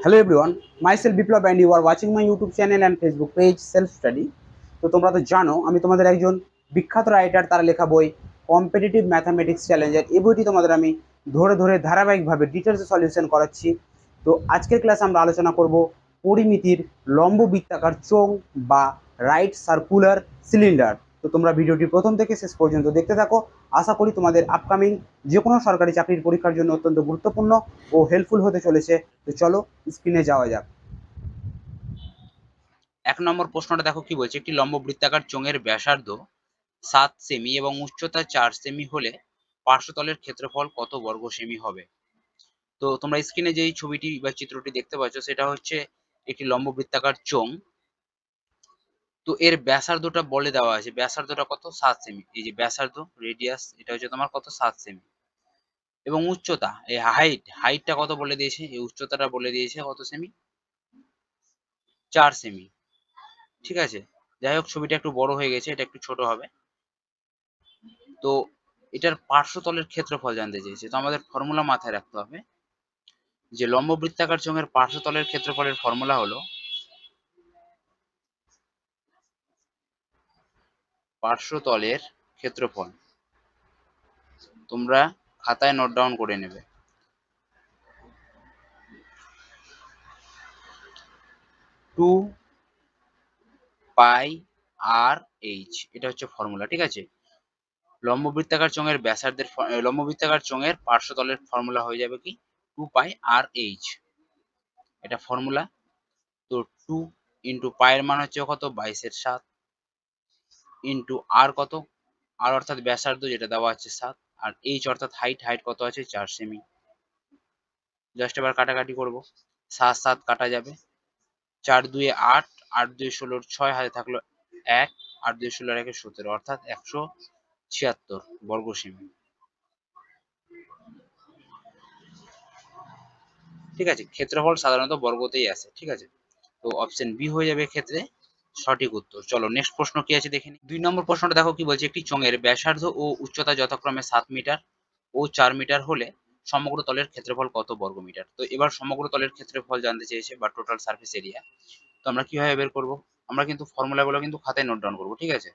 Hello everyone, myself Biplab and you are watching my YouTube channel and Facebook page Self Study. তো তোমরা তো জানো আমি তোমাদের একজন বিখ্যাত রাইটার তার লেখা বই কম্পিটিটিভ ম্যাথামেটিক্স চ্যালেঞ্জার এই বইটি তোমাদের আমি ধরে ধরে ধারাবাহিকভাবে ডিটেলসে সলিউশন করাচ্ছি। তো আজকের ক্লাসে আমরা আলোচনা করব পরিমিতির লম্ব বৃত্তাকার চোঙ বা রাইট সার্কুলার সিলিন্ডার। তো তোমরা ভিডিওটি প্রথম থেকে শেষ পর্যন্ত দেখতে থাকো। আশা করি তোমাদের আপকামিং যে কোনো সরকারি চাকরির পরীক্ষার জন্য অত্যন্ত গুরুত্বপূর্ণ ও হেল্পফুল হতে চলেছে। তো চলো স্ক্রিনে যাওয়া যাক। 1 নম্বর প্রশ্নটা দেখো কি বলছে, একটি লম্ব বৃত্তাকার চোঙের ব্যাসার্ধ 7 সেমি এবং উচ্চতা 4 সেমি হলে পার্শ্বতলের ক্ষেত্রফল কত বর্গ সেমি হবে? তো তোমরা স্ক্রিনে যেই ছবিটি বা চিত্রটি দেখতে পাচ্ছ সেটা হচ্ছে একটি লম্ব বৃত্তাকার চোঙ। তো এর ব্যাসার্ধটা বলে দেওয়া আছে, ব্যাসার্ধটা কত? 7 সেমি। এই যে ব্যাসার্ধ, রেডিয়াস, এটা হচ্ছে তোমার কত? 7 সেমি। এবং উচ্চতা, এই হাইটটা কত বলে দিয়েছে, এই উচ্চতাটা বলে দিয়েছে কত সেমি? 4 সেমি। ঠিক আছে, যাই হোক ছবিটা একটু বড় হয়ে গেছে, এটা একটু ছোট হবে। তো এটার পার্শ্বতলের ক্ষেত্রফল জানতে চেয়েছে। তো আমাদের ফর্মুলা মাথায় রাখতে হবে যে লম্ব বৃত্তাকার চোঙের পার্শ্বতলের ক্ষেত্রফলের ফর্মুলা হলো পার্শ্বতলের ক্ষেত্রফল। তোমরা খাতায় নোট ডাউন করে নেবে। 2 পাই আর এইচ, এটা হচ্ছে ফর্মুলা। ঠিক আছে, লম্ব বৃত্তাকার চোঙের ব্যাসার্ধের লম্ব বৃত্তাকার চোঙের পার্শ্বতলের ফর্মুলা হয়ে যাবে কি? 2 পাই আর এইচ, এটা ফর্মুলা। তো 2 ইন্টু পায়ের মান হচ্ছে কত? 22/7 ইন্টু আর কত? আর অর্থাৎ ব্যাসার্ধ যেটা দেওয়া আছে 7, আর এইচ অর্থাৎ হাইট কত আছে? 4 সেমি। জাস্ট এবার কাটাকাটি করব। 7 7 কাটা যাবে, 4 2 8, 8 2 16 6, হাতে থাকলো 1, 8 2 16 1 17, অর্থাৎ 176 বর্গ সেমি। ঠিক আছে, ক্ষেত্রফল সাধারণত বর্গতেই আসে। ঠিক আছে, তো অপশন বি হয়ে যাবে ক্ষেত্রে সঠিক উত্তর। চলো নেক্সট প্রশ্ন কি আছে দেখে নিই। 2 নম্বর প্রশ্নটা দেখো কি বলছে, একটি চোঙের ব্যাসার্ধ ও উচ্চতা যথাক্রমে 7 মিটার ও 4 মিটার হলে সমগ্র তলের ক্ষেত্রফল কত বর্গ মিটার? তো এবার সমগ্র তলের ক্ষেত্রফল জানতে চেয়েছে বা টোটাল সারফেস এরিয়া। তো আমরা কিভাবে বের করব? আমরা কিন্তু ফর্মুলাগুলো কিন্তু খাতায় নোট ডাউন করব। ঠিক আছে,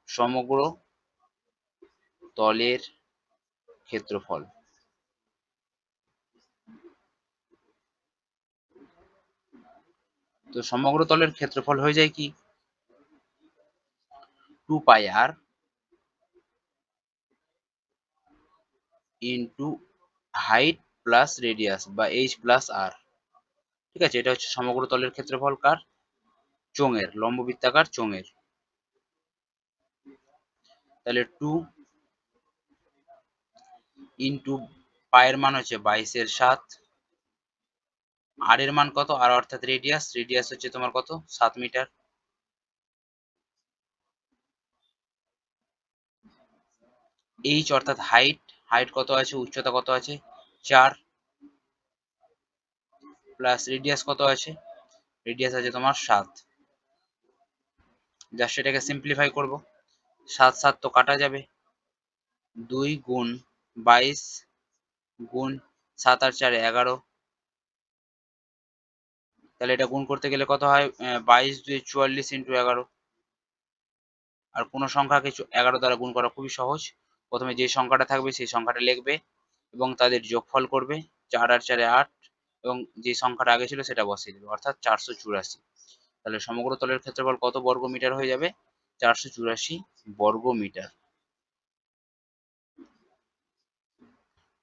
সমগ্র তলের ক্ষেত্রফল, তো সমগ্র তলের ক্ষেত্রফল হয়ে যায় কি? 2 পাই আর ইন্টু হাইট প্লাস রেডিয়াস বা এইচ প্লাস আর। ঠিক আছে, এটা হচ্ছে সমগ্র তলের ক্ষেত্রফল কার? চোঙের, লম্ব বৃত্তাকার চোঙের। তাহলে 2 ইন্টু পায়ের মান হচ্ছে 22/7, আর এর মান কত? আর অর্থাৎ রেডিয়াস হচ্ছে তোমার কত? 7 মিটার। এইচ অর্থাৎ হাইট কত আছে? উচ্চতা কত আছে? 4, প্লাস রেডিয়াস কত আছে? রেডিয়াস আছে তোমার 7। জাস্ট এটাকে সিম্পলিফাই করব। 7 7 তো কাটা যাবে, 2 গুণ 22 গুণ 7 আর 4 11। তাহলে এটা গুণ করতে গেলে কত হয়? 22 2 44 ইন্টু 11। আর কোনো সংখ্যাকে 11 দ্বারা গুণ করা খুবই সহজ। প্রথমে যে সংখ্যাটা থাকবে সেই সংখ্যাটা লিখবে এবং তাদের যোগফল করবে। 4 আর 4 8, এবং যে সংখ্যাটা আগে ছিল সেটা বসিয়ে দেবে, অর্থাৎ 484। তাহলে সমগ্র তলের ক্ষেত্রফল কত বর্গ মিটার হয়ে যাবে? 484 বর্গ মিটার।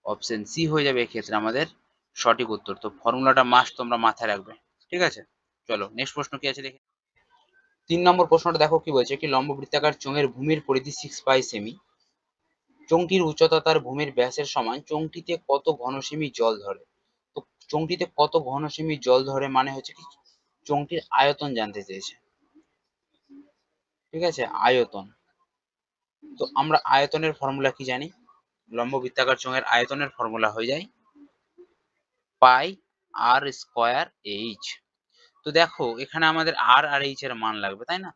অপশন সি হয়ে যাবে এক্ষেত্রে আমাদের সঠিক উত্তর। তো ফর্মুলাটা মাস্ট তোমরা মাথায় রাখবে। ঠিক আছে, চলো নেক্সট প্রশ্ন কি আছে দেখে। 3 নম্বর প্রশ্নটা দেখো কি বলছে, একটি লম্ব বৃত্তাকার চোঙের ভূমির পরিধি 6 পাই সেমি, চোঙটির উচ্চতা তার ভূমির ব্যাসের সমান, চোঙটিতে কত ঘন সেমি জল ধরে? তো চোঙটিতে কত ঘন সেমি জল ধরে মানে হচ্ছে কি, চোঙটির আয়তন জানতে চেয়েছে। ঠিক আছে, আয়তন। তো আমরা আয়তনের ফর্মুলা কি জানি? লম্ব বৃত্তাকার চোঙের আয়তনের ফর্মুলা হয়ে যায় পাই আর স্কয়ার এইচ। তো দেখো এখানে আমাদের আর আর এইচ এর মান লাগবে, তাই না?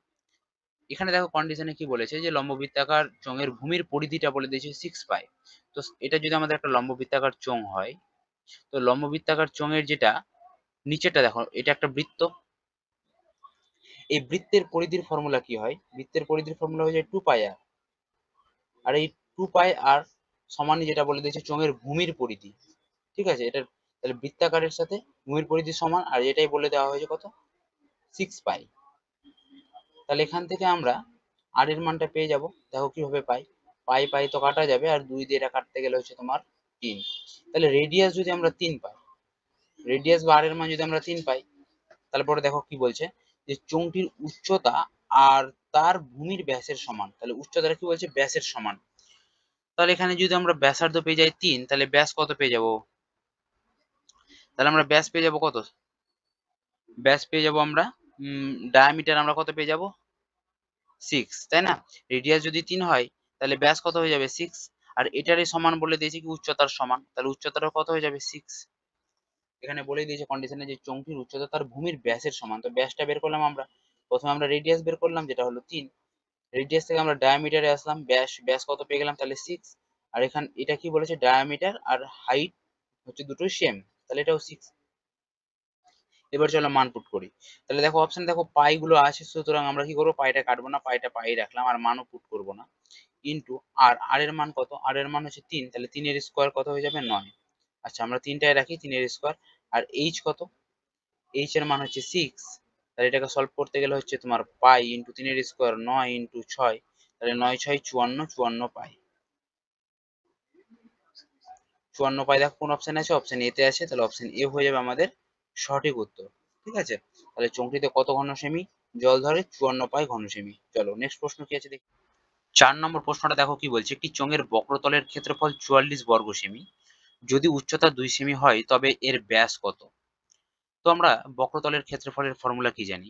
এখানে দেখো কন্ডিশনে কি বলেছে, যে লম্ব বৃত্তাকার চোঙের ভূমির পরিধিটা বলে দিয়েছে 6 পাই। তো এটা যদি আমাদের একটা লম্ব বৃত্তাকার চোঙ হয়, তো লম্ব বৃত্তাকার চোঙের যেটা নিচেটা দেখো, এটা একটা বৃত্ত। এই বৃত্তের পরিধির ফর্মুলা কি হয়? বৃত্তের পরিধির ফর্মুলা হয়ে যায় 2πr। আর এই 2πr সমান যেটা বলে দিয়েছে চোঙের ভূমির পরিধি। ঠিক আছে, এটা তাহলে বৃত্তাকারের সাথে ভূমির পরিধি সমান, আর এটাই বলে দেওয়া হয়েছে কত, 6π। তাহলে এখান থেকে আমরা আর এর মানটা পেয়ে যাব। দেখো কিভাবে পাই, পাই পাই তো কাটা যাবে, আর 2 দিয়ে এটা কাটতে গেলে হচ্ছে তোমার 3। তাহলে রেডিয়াস যদি আমরা 3 পাই, রেডিয়াস বা আর এর মান যদি আমরা 3 পাই, তারপরে দেখো কি বলছে যে চোঙটির উচ্চতা আর তার ভূমির ব্যাসের সমান। তাহলে উচ্চতাটা কি বলছে, ব্যাসের সমান। তাহলে এখানে যদি আমরা ব্যাসার্ধ পেয়ে যাই 3, তাহলে ব্যাস কত পেয়ে যাব? তাহলে আমরা ব্যাস পেয়ে যাব কত, ব্যাস পেয়ে যাব আমরা ডায়ামিটার আমরা কত পেয়ে যাব, 6, তাই না? রেডিয়াস যদি 3 হয় তাহলে ব্যাস কত হয়ে যাবে, 6। আর এটারই সমান বলে দিয়েছে কি উচ্চতার সমান, তাহলে উচ্চতাটা কত হয়ে যাবে, 6। এখানে বলে দিয়েছে কন্ডিশনে যে চোঙটির উচ্চতা তার ভূমির ব্যাসের সমান। তো ব্যাসটা বের করলাম আমরা, প্রথমে আমরা রেডিয়াস বের করলাম যেটা হলো 3, রেডিয়াস থেকে আমরা ডায়ামিটারে আসলাম, ব্যাস ব্যাস কত পেয়ে গেলাম, তাহলে 6। আর এখানে এটা কি বলেছে, ডায়ামিটার আর হাইট হচ্ছে দুটোই সেম, তাহলে এটাও 6। এবার চলো মান পুট করি। তাহলে দেখো অপশন দেখো পাই গুলো আছে, সুতরাং আমরা কি করবো, পাইটা কাটবো না, পাইটা পাই রাখলাম, আর মানও পুট করবো না। ইন্টু আর এর মান কত, আর এর মান হচ্ছে 3, তাহলে 3 এর স্কোয়ার কত হয়ে যাবে, 9। আচ্ছা আমরা 3টায় রাখি 3 এর স্কোয়ার। আর এইচ কত, এইচ এর মান হচ্ছে 6, তাহলে এটাকে সলভ করতে গেলে হচ্ছে তোমার পাই ইন্টু 3 এর স্কোয়ার 9 ইন্টু 6, তাহলে 9 6 54, 54 পাই। 54 পাই দেখো কোন অপশন আছে, অপশন এ তে আছে, তাহলে অপশন এ হয়ে যাবে আমাদের সঠিক উত্তর। ঠিক আছে, তাহলে চোঙটিতে কত ঘন সেমি জল ধরে, 54 পাই ঘন সেমি। চলো নেক্সট প্রশ্ন কি আছে দেখি। 4 নম্বর প্রশ্নটা দেখো কি বলছে, একটি চোঙের বক্রতলের ক্ষেত্রফল 44 বর্গ সেমি, যদি উচ্চতা 2 সেমি হয় তবে এর ব্যাস কত? তো আমরা বক্রতলের ক্ষেত্রফলের ফর্মুলা কি জানি,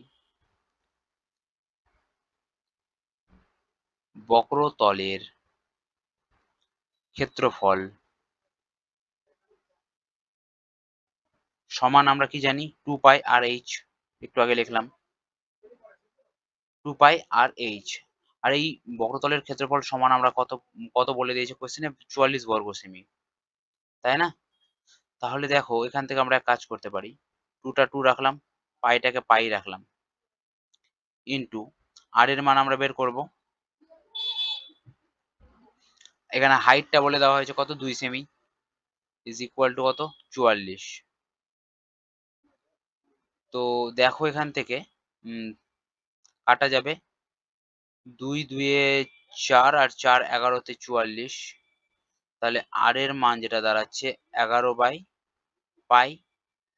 বক্রতলের ক্ষেত্রফল সমান আমরা কি জানি, 2πr/h। একটু আগে লিখলাম 2πr/h। আর এই বক্রতলের ক্ষেত্রফল সমান আমরা কত, কত বলে দিয়েছে কোশ্চেনে, 44 বর্গ সেমি, তাই না? তাহলে দেখো এখান থেকে আমরা এক কাজ করতে পারি, 2টা 2 রাখলাম, পাইটাকে পাই রাখলাম, ইন্টু আর এর মান আমরা বের করব। এখানে হাইটটা বলে দেওয়া হয়েছে কত, 2 সেমি, ইজ ইকুয়াল টু কত, 44। তো দেখো এখান থেকে কাটা যাবে, 2 2 এ 4, আর 4 11 তে 44, তাহলে আর এর মান যেটা দাঁড়াচ্ছে 11/পাই।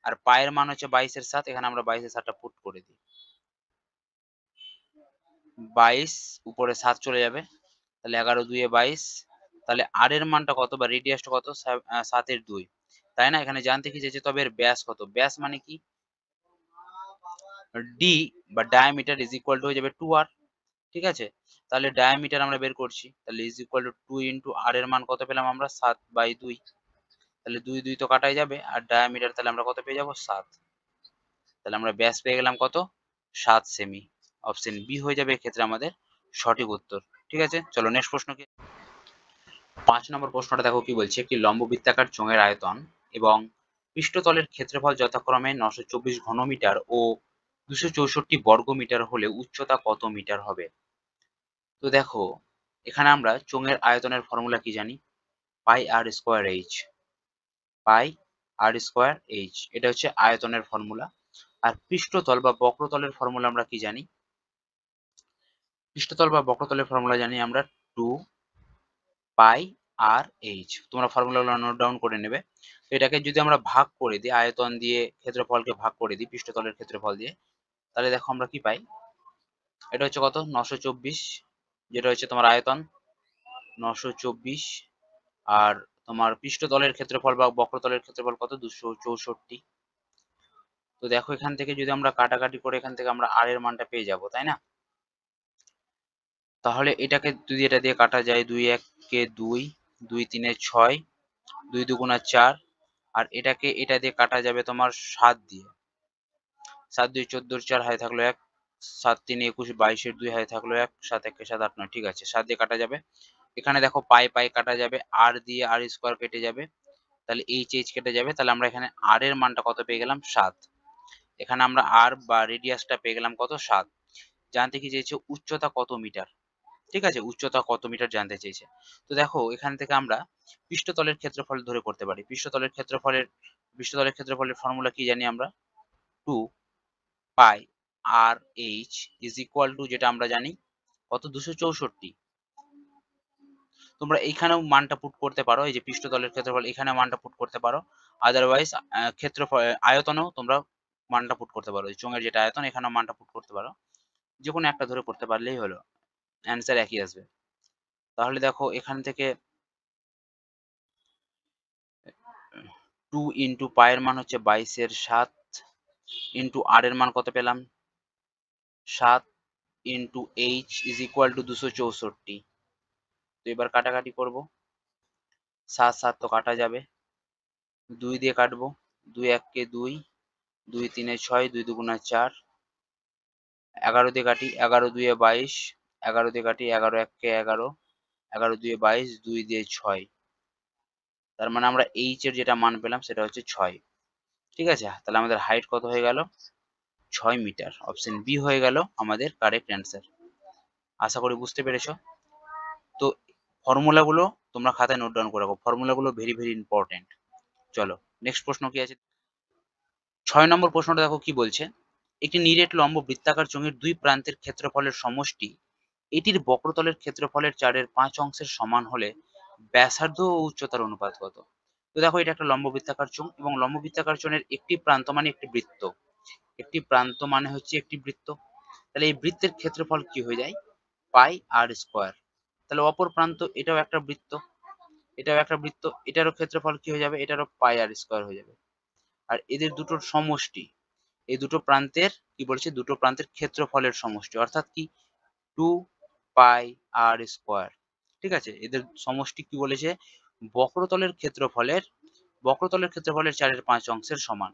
আর পায়ের মান হচ্ছে 22 এর 7, এখানে আমরা 22 এর 7টা পুট করে দিই, 22 উপরে 7 চলে যাবে, তাহলে 11 2 এ 22। তাহলে আর এর মানটা কত বা রেডিয়াসটা কত, 7 এর 2, তাই না? এখানে জানতে কি চাইছে, তবে এর ব্যাস কত, ব্যাস মানে কি, ডি বা ডায়ামিটার ইজ ইকুয়াল টু হয়ে যাবে 2r। ঠিক আছে, তাহলে ডায়ামিটার আমরা বের করছি, তাহলে ইজ ইকুয়াল টু 2 ইন্টু আর এর মান কত পেলাম আমরা, 7/2। তাহলে 2 2 তো কাটাই যাবে, আর ডায়ামিটার তাহলে আমরা কত পেয়ে যাবো, 7। তাহলে আমরা ব্যাস পেয়ে গেলাম কত, 7 সেমি। অপশন বি হয়ে যাবে এক্ষেত্রে আমাদের সঠিক উত্তর। ঠিক আছে, চলো নেক্সট প্রশ্ন কি। 5 নম্বর প্রশ্নটা দেখো কি বলছে, একটি লম্ব বৃত্তাকার চোঙের আয়তন এবং পৃষ্ঠতলের ক্ষেত্রফল যথাক্রমে 924 ঘনমিটার ও 264 বর্গ মিটার হলে উচ্চতা কত মিটার হবে? তো দেখো এখানে আমরা চোঙের আয়তনের ফর্মুলা কি জানি, পাই আর স্কোয়ার এইচ, পাই আর স্কোয়ার এইচ, এটা হচ্ছে আয়তনের ফর্মুলা। আর পৃষ্ঠতল বা বক্রতলের ফর্মুলা আমরা কি জানি, পৃষ্ঠতল বা বক্রতলের ফর্মুলা জানি আমরা 2πr/h। তোমরা ফর্মুলাগুলো নোট ডাউন করে নেবে। তো এটাকে যদি আমরা ভাগ করে দিই, আয়তন দিয়ে ক্ষেত্রফলকে ভাগ করে দিই পৃষ্ঠতলের ক্ষেত্রফল দিয়ে, তাহলে দেখো আমরা কি পাই, এটা হচ্ছে কত, 924, যেটা হচ্ছে তোমার আয়তন 924, আর তোমার পৃষ্ঠতলের ক্ষেত্রফল বা বক্রতলের ক্ষেত্রফল কত, 264। তো দেখো এখান থেকে যদি আমরা কাটাকাটি করে এখান থেকে আমরা আর এর মানটা পেয়ে যাব, তাই না? তাহলে এটাকে যদি এটা দিয়ে কাটা যায়, 2 1 কে 2, 2 3 এ 6, 2 2 4, আর এটাকে এটা দিয়ে কাটা যাবে তোমার 7 দিয়ে, 7 2 14, 4 হাতে থাকলো 1, 7 3 21, 22 2 হাতে থাকলো 1, 7 1 7 8 9, ঠিক আছে 7 দিয়ে কাটা যাবে। এখানে দেখো পাই পাই কাটা যাবে, আর দিয়ে আর স্কোয়ার কেটে যাবে, তাহলে এইচ এইচ কেটে যাবে, তাহলে আমরা এখানে আর এর মানটা কত পেয়ে গেলাম, 7। এখানে আমরা আর বা রেডিয়াসটা পেয়ে গেলাম কত 7। জানতে কি চেয়েছে উচ্চতা কত মিটার, ঠিক আছে, উচ্চতা কত মিটার জানতে চেয়েছে। তো দেখো এখান থেকে আমরা পৃষ্ঠতলের ক্ষেত্রফল ধরে করতে পারি। পৃষ্ঠতলের ক্ষেত্রফলের ফর্মুলা কি জানি আমরা, 2 পাই আর এইচ ইজ ইকুয়াল টু, যেটা আমরা জানি কত 264। তোমরা এইখানেও মানটা পুট করতে পারো, এই যে পৃষ্ঠতলের ক্ষেত্রফল এখানে মানটা পুট করতে পারো। আদারওয়াইজ ক্ষেত্রফল আয়তনেও তোমরা মানটা পুট করতে পারো, চোঙের যেটা আয়তন এখানেও মানটা পুট করতে পারো। যে কোনো একটা ধরে করতে পারলেই হলো, অ্যান্সার একই আসবে। তাহলে দেখো এখান থেকে 2 ইন্টু পায়ের মান হচ্ছে 22/7 ইন্টু আর এর মান কত পেলাম 7 into H is equal two 264। তো এবার কাটাকাটি করব, 7 7 তো কাটা যাবে, 2 দিয়ে কাটবো, 2 1 কে 2, 2 3 6, 2 2 4, 11 দিয়ে কাটি, 11 2 22, 11 দিয়ে কাটি, 11 1 কে 11, 11 2 22, 2 দিয়ে 6। তার মানে আমরা এইচ এর যেটা মান পেলাম সেটা হচ্ছে 6। ঠিক আছে, তাহলে আমাদের হাইট কত হয়ে গেল 6 মিটার। অপশন বি হয়ে গেল আমাদের কারেক্ট অ্যান্সার। আশা করি বুঝতে পেরেছো। তো ফর্মুলাগুলো তোমরা খাতায় নোট ডাউন করে রাখো, ফর্মুলাগুলো ভেরি ভেরি ইম্পর্টেন্ট। চলো নেক্সট প্রশ্ন কি আছে, 6 নম্বর প্রশ্নটা দেখো কি বলছে, একটি নিরেট লম্ব বৃত্তাকার চোঙের দুই প্রান্তের ক্ষেত্রফলের সমষ্টি এটির বক্রতলের ক্ষেত্রফলের 4/5 সমান হলে ব্যাসার্ধ ও উচ্চতার অনুপাত কত। তো দেখো এটা একটা লম্ব বৃত্তাকার চোঙ, এবং লম্ব বৃত্তাকার চোঙের একটি প্রান্ত মানে একটি বৃত্ত, একটি প্রান্ত মানে হচ্ছে একটি বৃত্ত। তাহলে এই বৃত্তের ক্ষেত্রফল কি হয়ে যায় পাই আর স্কোয়ার। তাহলে অপর প্রান্ত এটাও একটা বৃত্ত, এটাও একটা বৃত্ত, এটারও ক্ষেত্রফল কি হয়ে যাবে, এটারও পাই আর স্কোয়ার হয়ে যাবে। আর এদের দুটোর সমষ্টি, এই দুটো প্রান্তের কি বলছে, দুটো প্রান্তের ক্ষেত্রফলের সমষ্টি, অর্থাৎ কি 2 পাই আর স্কোয়ার। ঠিক আছে, এদের সমষ্টি কি বলেছে, বক্রতলের ক্ষেত্রফলের 4/5 সমান।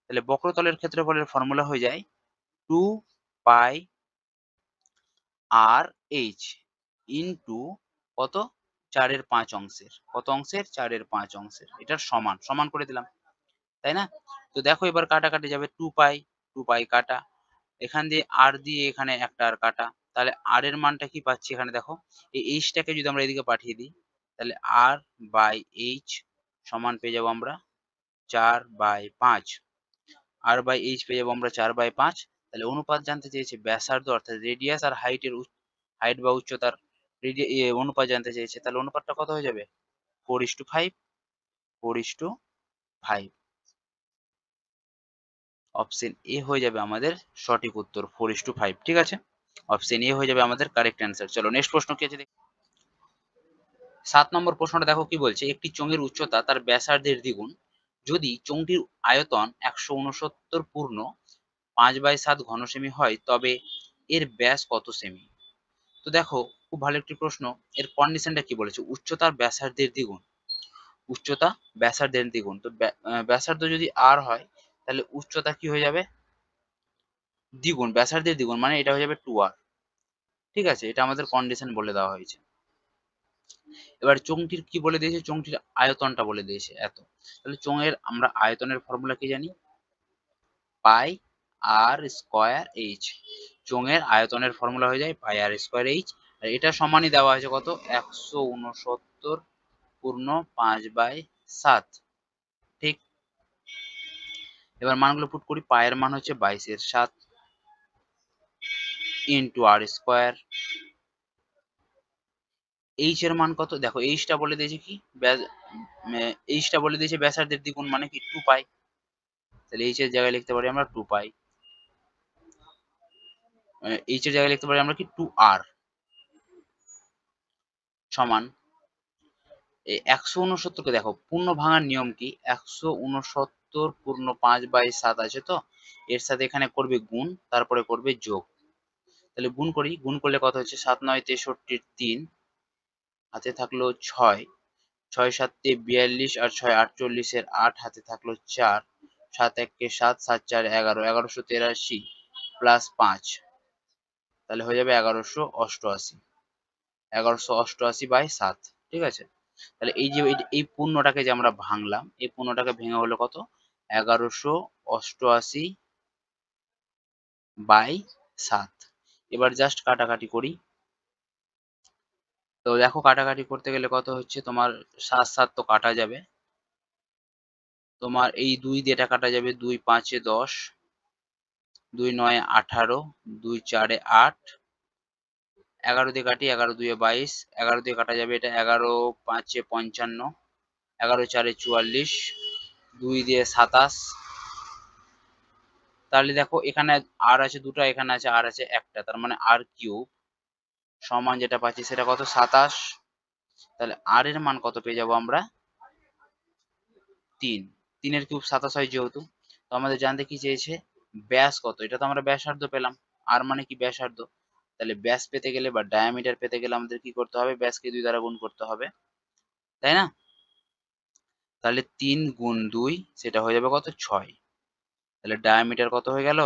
তাহলে বক্রতলের ক্ষেত্রফলের ফর্মুলা হয়ে যায় 2 পাই আর এইচ ইন্টু কত 4/5, কত অংশের 4/5, এটার সমান সমান করে দিলাম, তাই না। তো দেখো এবার কাটাকাটি যাবে, 2 পাই কাটা, এখান দিয়ে আর দিয়ে এখানে একটা আর কাটা, তাহলে আর এর মানটা কি পাচ্ছি এখানে দেখো, এই এইচটাকে যদি আমরা এদিকে পাঠিয়ে দিই তাহলে আর বাই এইচ সমান পেয়ে যাবো আমরা 4/5, আর বাই এইচ পেয়ে যাবো আমরা 4/5। তাহলে অনুপাত জানতে চেয়েছে ব্যাসার্ধ অর্থাৎ রেডিয়াস আর হাইট বা উচ্চতার অনুপাত জানতে চেয়েছে, তাহলে অনুপাতটা কত হয়ে যাবে 4:5, 4:5। অপশন এ হয়ে যাবে আমাদের সঠিক উত্তর 4:5। ঠিক আছে, অপশন এ হয়ে যাবে আমাদের কারেক্ট অ্যান্সার। চলো নেক্সট প্রশ্ন কি আছে দেখি, 7 নম্বর প্রশ্নটা দেখো কি বলছে, একটি চোঙের উচ্চতা তার ব্যাসার্ধের দ্বিগুণ যদি চোঙটির আয়তন 169 পূর্ণ 5/7 ঘন সেমি হয় তবে এর ব্যাস কত সেমি। তো দেখো খুব ভালো একটি প্রশ্ন, এর কন্ডিশনটা কি বলেছে, উচ্চতার ব্যাসার্ধের দ্বিগুণ, উচ্চতা ব্যাসার্ধের দ্বিগুণ। তো ব্যাসার্ধ যদি আর হয় তাহলে উচ্চতা কি হয়ে যাবে দ্বিগুণ, ব্যাসার্ধের দ্বিগুণ মানে এটা হয়ে যাবে 2r। ঠিক আছে, এটা আমাদের কন্ডিশন বলে দেওয়া হয়েছে। এবার চোঙটির কি বলে দিয়েছে, চোঙটির আয়তনটা বলে দিয়েছে এত। তাহলে চোঙের আমরা আয়তনের ফর্মুলা কি জানি, পাই আর স্কোয়ার এইচ। চোঙের আয়তনের ফর্মুলা হয়ে যায় পাই আর স্কোয়ার এইচ, আর এটা সমানই দেওয়া হয়েছে কত 169 পূর্ণ 5/7। ঠিক, এবার মানগুলো পুট করি, পায়ের মান হচ্ছে 22/7 ইন্টু আর স্কোয়ার, এইচ এর মান কত দেখো, এইচটা বলে দিয়েছে কি এইচটা বলে দিয়েছে ব্যাসার্ধের দ্বিগুণ মানে কি 2 পাই, তাহলে এইচ এর জায়গায় লিখতে পারি আমরা 2 পাই, এইচ এর জায়গায় লিখতে পারি আমরা কি 2r সমান এই 169 কে দেখো পূর্ণ ভাঙার নিয়ম কি, 169 পূর্ণ 5/7 আছে, তো এর সাথে এখানে করবে গুণ, তারপরে করবে যোগ। তাহলে গুণ করি, গুণ করলে কত হচ্ছে 7 9 63 3, হাতে থাকলো 6, 6 7 42 আর 6 48 এর 8, হাতে থাকলো 4, 7 1 কে 7, 7 4 11, 1183 প্লাস 5, তাহলে হয়ে যাবে 1188, 1188/7। ঠিক আছে, তাহলে এই যে এই পূর্ণটাকে যে আমরা ভাঙলাম, এই পূর্ণটাকে ভেঙে হলো কত 1188 বাই 7। এবার জাস্ট কাটাকাটি করি। তো দেখো কাটাকাটি করতে গেলে কত হচ্ছে তোমার, 7 7 তো কাটা যাবে, তোমার এই 2 দিয়ে এটা কাটা যাবে, 2 5 এ 10, 2 9 এ 18, 2 4 এ 8, 11 দিয়ে কাটি, 11 2 এ 22, 11 দিয়ে কাটা যাবে এটা, 11 5 এ 55, 11 4 এ 44, 2 দিয়ে 27। তাহলে দেখো এখানে আর আছে দুটো, এখানে আছে আর আছে একটা, তার মানে আর কিউব সমান যেটা পাচ্ছি সেটা কত, 27। তাহলে আর এর মান কত পেয়ে যাবো আমরা, 3। 3 এর কিউব 27 হয় যেহেতু, তো আমাদের জানতে কি চেয়েছে, ব্যাস কত, এটা তো আমরা ব্যাসার্ধ পেলাম, আর মানে কি ব্যাসার্ধ। তাহলে ব্যাস পেতে গেলে বা ডায়ামিটার পেতে গেলে আমাদের কি করতে হবে, ব্যাসকে 2 দ্বারা গুণ করতে হবে, তাই না? তাহলে 3 গুণ 2 সেটা হয়ে যাবে কত, 6। তাহলে ডায়ামিটার কত হয়ে গেল,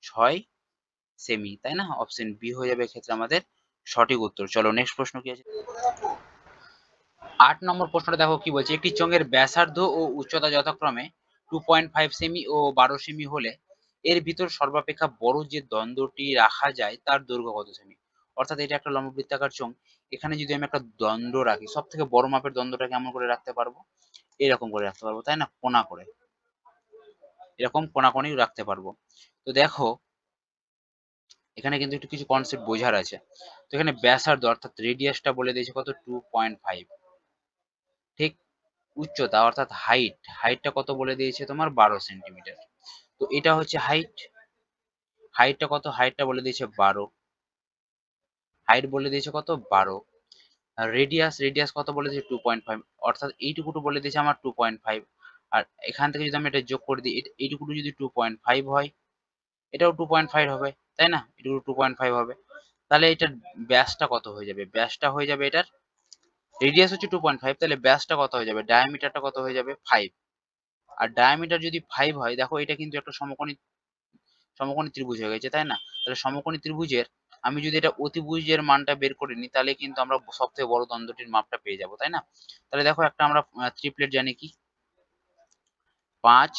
6 সেমি, তাই না? অপশন বি হয়ে যাবে এক্ষেত্রে আমাদের সঠিক উত্তর। চলো নেক্সট প্রশ্ন কি আছে। 8 নম্বর প্রশ্নটা দেখো কি বলছে, একটি চোঙের ব্যাসার্ধ ও উচ্চতা যথাক্রমে 2.5 সেমি ও 12 সেমি হলে এর ভিতর সর্বাপেক্ষা বড় যে দ্বন্দ্বটি রাখা যায় তার দৈর্ঘ্য কত সেমি। অর্থাৎ এটা একটা লম্ববৃত্তাকার চোঙ, এখানে যদি আমি একটা দ্বন্দ্ব রাখি, সব থেকে বড় মাপের দ্বন্দ্বটা কেমন করে রাখতে পারবো, এরকম করে রাখতে পারবো, তাই না? কোণা করে, এরকম কোণাকোণি রাখতে পারবো। তো দেখো এখানে কিন্তু একটু কিছু কনসেপ্ট বোঝার আছে। তো এখানে ব্যাসার্ধ অর্থাৎ রেডিয়াসটা বলে দিয়েছে কত, 2.5, ঠিক। উচ্চতা অর্থাৎ হাইটটা কত বলে দিয়েছে তোমার, 12 সেন্টিমিটার। তো এটা হচ্ছে হাইট, হাইটটা কত, হাইটটা বলে দিয়েছে 12, হাইট বলে দিয়েছে কত, 12। আর রেডিয়াস কত বলে দিয়েছে, 2.5, অর্থাৎ এইটুকুটো বলে দিয়েছে আমার 2.5। আর এখান থেকে যদি আমি এটা যোগ করে দিই, এইটুকুটো যদি 2.5 হয়, এটাও 2.5 হবে, তাই না? এটুকু 2.5 হবে। তাহলে এটার ব্যাসটা কত হয়ে যাবে, ব্যাসটা হয়ে যাবে এটার, রেডিয়াস হচ্ছে 2.5, তাহলে ব্যাসটা কত হয়ে যাবে, ডায়ামিটারটা কত হয়ে যাবে, 5। আর ডায়ামিটার যদি 5 হয়, দেখো এটা কিন্তু একটা সমকোণী সমকোণী ত্রিভুজ হয়ে গেছে, তাই না? তাহলে সমকোণী ত্রিভুজের আমি যদি এটা অতিভুজের মানটা বের করে নিই, তাহলে কিন্তু আমরা সব থেকে বড় দ্বন্দ্বটির মাপটা পেয়ে যাবো, তাই না? তাহলে দেখো একটা আমরা ট্রিপলেট জানি কি, 5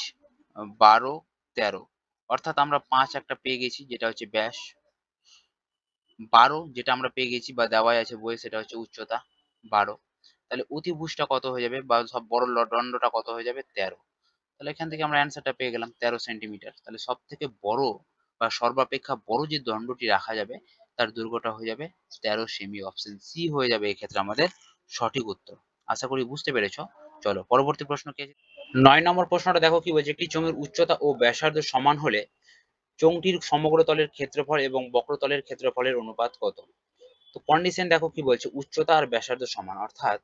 12 13, অর্থাৎ আমরা 5 একটা পেয়ে গেছি যেটা হচ্ছে ব্যাস, 12 যেটা আমরা পেয়ে গেছি বা দেওয়াই আছে বইয়ে সেটা হচ্ছে উচ্চতা 12। তাহলে অতিভুজটা কত হয়ে যাবে বা সব বড় দণ্ডটা কত হয়ে যাবে, 13। তাহলে এখান থেকে আমরা অ্যান্সারটা পেয়ে গেলাম 13 সেন্টিমিটার। তাহলে সব থেকে বড় বা সর্বাপেক্ষা বড় যে দণ্ডটি রাখা যাবে তার দৈর্ঘ্যটা হয়ে যাবে 13 সেমি। অপশন সি হয়ে যাবে এক্ষেত্রে আমাদের সঠিক উত্তর। আশা করি বুঝতে পেরেছো। চলো পরবর্তী প্রশ্ন কি আছে। 9 নম্বর প্রশ্নটা দেখো কি বলছে, একটি চোঙের উচ্চতা ও ব্যাসার্ধ সমান হলে চোঙটির সমগ্র তলের ক্ষেত্রফল এবং বক্রতলের ক্ষেত্রফলের অনুপাত কত। তো কন্ডিশন দেখো কি বলছে, উচ্চতা আর ব্যাসার্ধ সমান, অর্থাৎ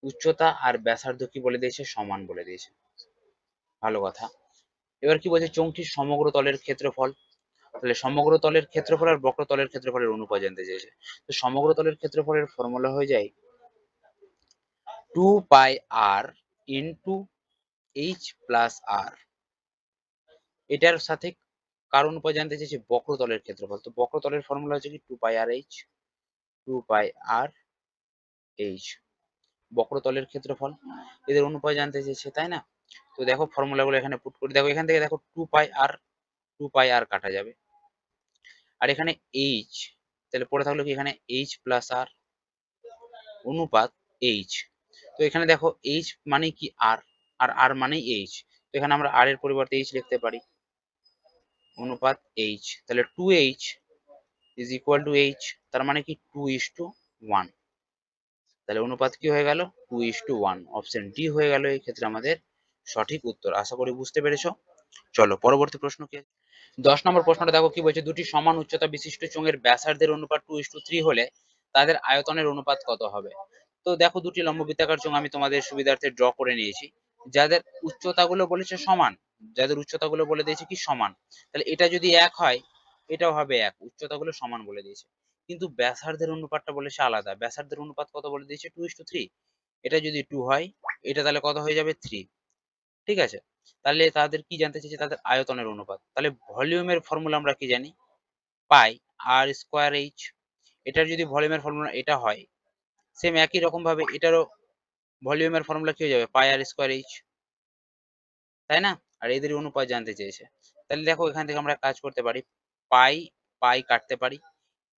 উচ্চতা আর ব্যাসার্ধ কি বলে দিয়েছে, সমান বলে দিয়েছে। ভালো কথা। এবার কি বলছে, চোঙটির সমগ্র তলের ক্ষেত্রফল, তাহলে সমগ্র তলের ক্ষেত্রফল আর বক্রতলের ক্ষেত্রফলের অনুপাত জানতে চেয়েছে। তো সমগ্র তলের ক্ষেত্রফলের ফর্মুলা হয়ে যায় 2 পাই আর ইন্টু এইচ প্লাস আর। এটার সাথে কার অনুপাত জানতে চেয়েছে, বক্রতলের ক্ষেত্রফল। তো বক্রতলের ফর্মুলা হচ্ছে কি 2 পাই আর এইচ, 2 পাই আর এইচ, বক্রতলের ক্ষেত্রফল, এদের অনুপাত জানতে চেয়েছে, তাই না? তো দেখো ফর্মুলাগুলো এখানে পুট করে দেখো, এখান থেকে দেখো 2 পাই আর কাটা যাবে, আর এখানে এইচ, তাহলে পড়ে থাকলো কি এখানে এইচ প্লাস আর অনুপাত এইচ। তো এখানে দেখো এইচ মানে কি আর, আর আর মানে এইচ, তো এখানে আমরা আর এর পরিবর্তে এইচ লিখতে পারি, অনুপাত এইচ। তাহলে 2h is equal two H, তার মানে কি 2:1। তাহলে অনুপাত কি হয়ে গেল, 2:1। অপশন ডি হয়ে গেল এই ক্ষেত্রে আমাদের সঠিক উত্তর। আশা করি বুঝতে পেরেছো। চলো পরবর্তী প্রশ্ন কি আছে? 10 নম্বর প্রশ্নটা দেখো কি বলছে, দুটি সমান উচ্চতা বিশিষ্ট চোঙের ব্যাসার্ধের অনুপাত 2:3 হলে তাদের আয়তনের অনুপাত কত হবে। তো দেখো দুটি লম্ববৃত্তাকার চোঙ আমি তোমাদের সুবিধার্থে ড্র করে নিয়েছি, যাদের উচ্চতাগুলো বলেছে সমান, যাদের উচ্চতাগুলো বলে দিয়েছে কি সমান, তাহলে এটা যদি এক হয় এটাও হবে এক, উচ্চতাগুলো সমান বলে দিয়েছে। কিন্তু ব্যাসার্ধের অনুপাতটা বলেছে আলাদা, ব্যাসার্ধের অনুপাত কত বলে দিয়েছে, 2:3। এটা যদি 2 হয়, এটা তাহলে কত হয়ে যাবে, 3। ঠিক আছে, তাহলে তাদের কি জানতে চেয়েছে, তাদের আয়তনের অনুপাত। তাহলে ভলিউমের ফর্মুলা আমরা কি জানি, পাই আর স্কোয়ার এইচ। এটার যদি ভলিউমের ফর্মুলা এটা হয়, সেম একই রকম ভাবে এটারও ভলিউমের ফর্মুলা কি হয়ে যাবে, পাই আর স্কোয়ার এইচ, তাই না? আর এদের অনুপাত জানতে চেয়েছে। তাহলে দেখো এখান থেকে আমরা কাজ করতে পারি, পাই পাই কাটতে পারি,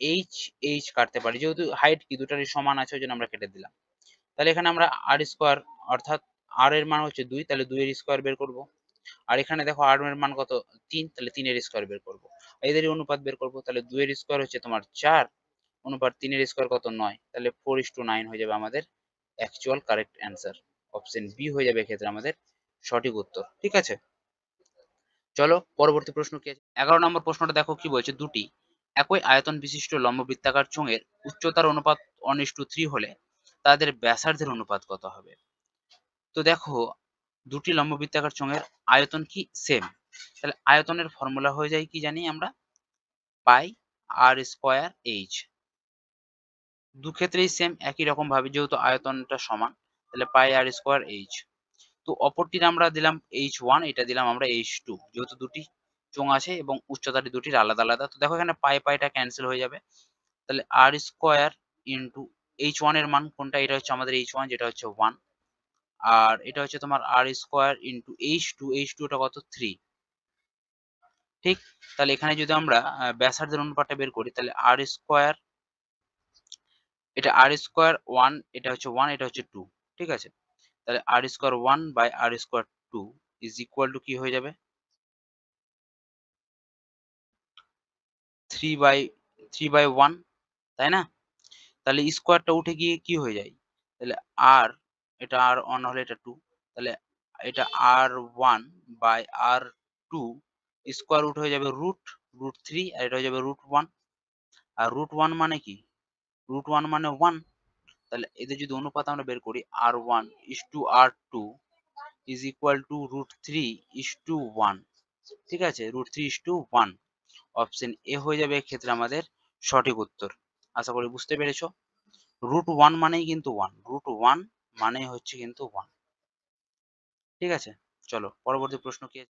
এইচ এইচ কাটতে পারি, যেহেতু হাইট কি দুটারই সমান আছে ওই জন্য আমরা কেটে দিলাম। তাহলে এখানে আমরা আর স্কোয়ার অর্থাৎ আর এর মান হচ্ছে 2, তাহলে 2 এর স্কোয়ার বের করব। আর এখানে দেখো আর এর মান কত 3, তাহলে 3 এর স্কোয়ার বের করব। এদেরই অনুপাত বের করব, তাহলে 2 এর স্কোয়ার হচ্ছে তোমার 4 অনুপাত 3 এর স্কোয়ার কত 9, তাহলে 4:9 হয়ে যাবে আমাদের actual correct answer. Option B হয়ে যাবে এক্ষেত্রে আমাদের সঠিক উত্তর। ঠিক আছে, চলো পরবর্তী প্রশ্ন কি আছে। 11 নম্বর প্রশ্নটা দেখো কি বলছে, দুটি একই আয়তন বিশিষ্ট লম্ববৃত্তাকার চোঙের উচ্চতার অনুপাত 1:3 হলে তাদের ব্যাসার্ধের অনুপাত কত হবে। তো দেখো দুটি লম্ববৃত্তাকার চোঙের আয়তন কি সেম, তাহলে আয়তনের ফর্মুলা হয়ে যায় কি জানি আমরা, পাই আর স্কোয়ার এইচ। দু ক্ষেত্রেই সেম একই রকম ভাবে, যেহেতু আয়তনটা সমান, তাহলে পাই আর স্কোয়ার এইচ। তো অপরটির আমরা দিলাম h1, এটা দিলাম আমরা h2, যেহেতু দুটি চোঙ আছে এবং উচ্চতাটি দুটির আলাদা আলাদা। তো দেখো এখানে পাই পাইটা ক্যান্সেল হয়ে যাবে, তাহলে আর স্কোয়ার ইন্টু h1 এর মান কোনটা, এটা হচ্ছে আমাদের h1 যেটা হচ্ছে 1, আর এটা হচ্ছে তোমার আর স্কোয়ার ইন্টু h2 টা কত 3। ঠিক, তাহলে এখানে যদি আমরা ব্যাসার্ধের অনুপাতটা বের করি, তাহলে আর স্কোয়ার, এটা আর স্কোয়ার 1, এটা হচ্ছে 1, এটা হচ্ছে 2। ঠিক আছে, তাহলে r square 1 by r square 2 is equal to কি হয়ে যাবে, 3/1, তাই না। তাহলে স্কোয়ারটা উঠে গিয়ে কি হয়ে যায়, তাহলে আর, এটা আর 1 হলে এটা 2, তাহলে এটা আর 1 বাই আর 2 স্কোয়ার রুট হয়ে যাবে রুট 3, আর এটা হয়ে যাবে √1। আর √1 মানে কি, √1 মানে 1, তাহলে এদের যদি অনুপাত আমরা বের করি, r1 is to r2 is equal to √3 is to 1। ঠিক আছে, √3 is to 1, অপশন এ হয়ে যাবে এক্ষেত্রে আমাদের সঠিক উত্তর। আশা করি বুঝতে পেরেছো। √1 মানেই কিন্তু 1, √1 মানে হচ্ছে কিন্তু 1। ঠিক আছে, চলো পরবর্তী প্রশ্ন কি আছে।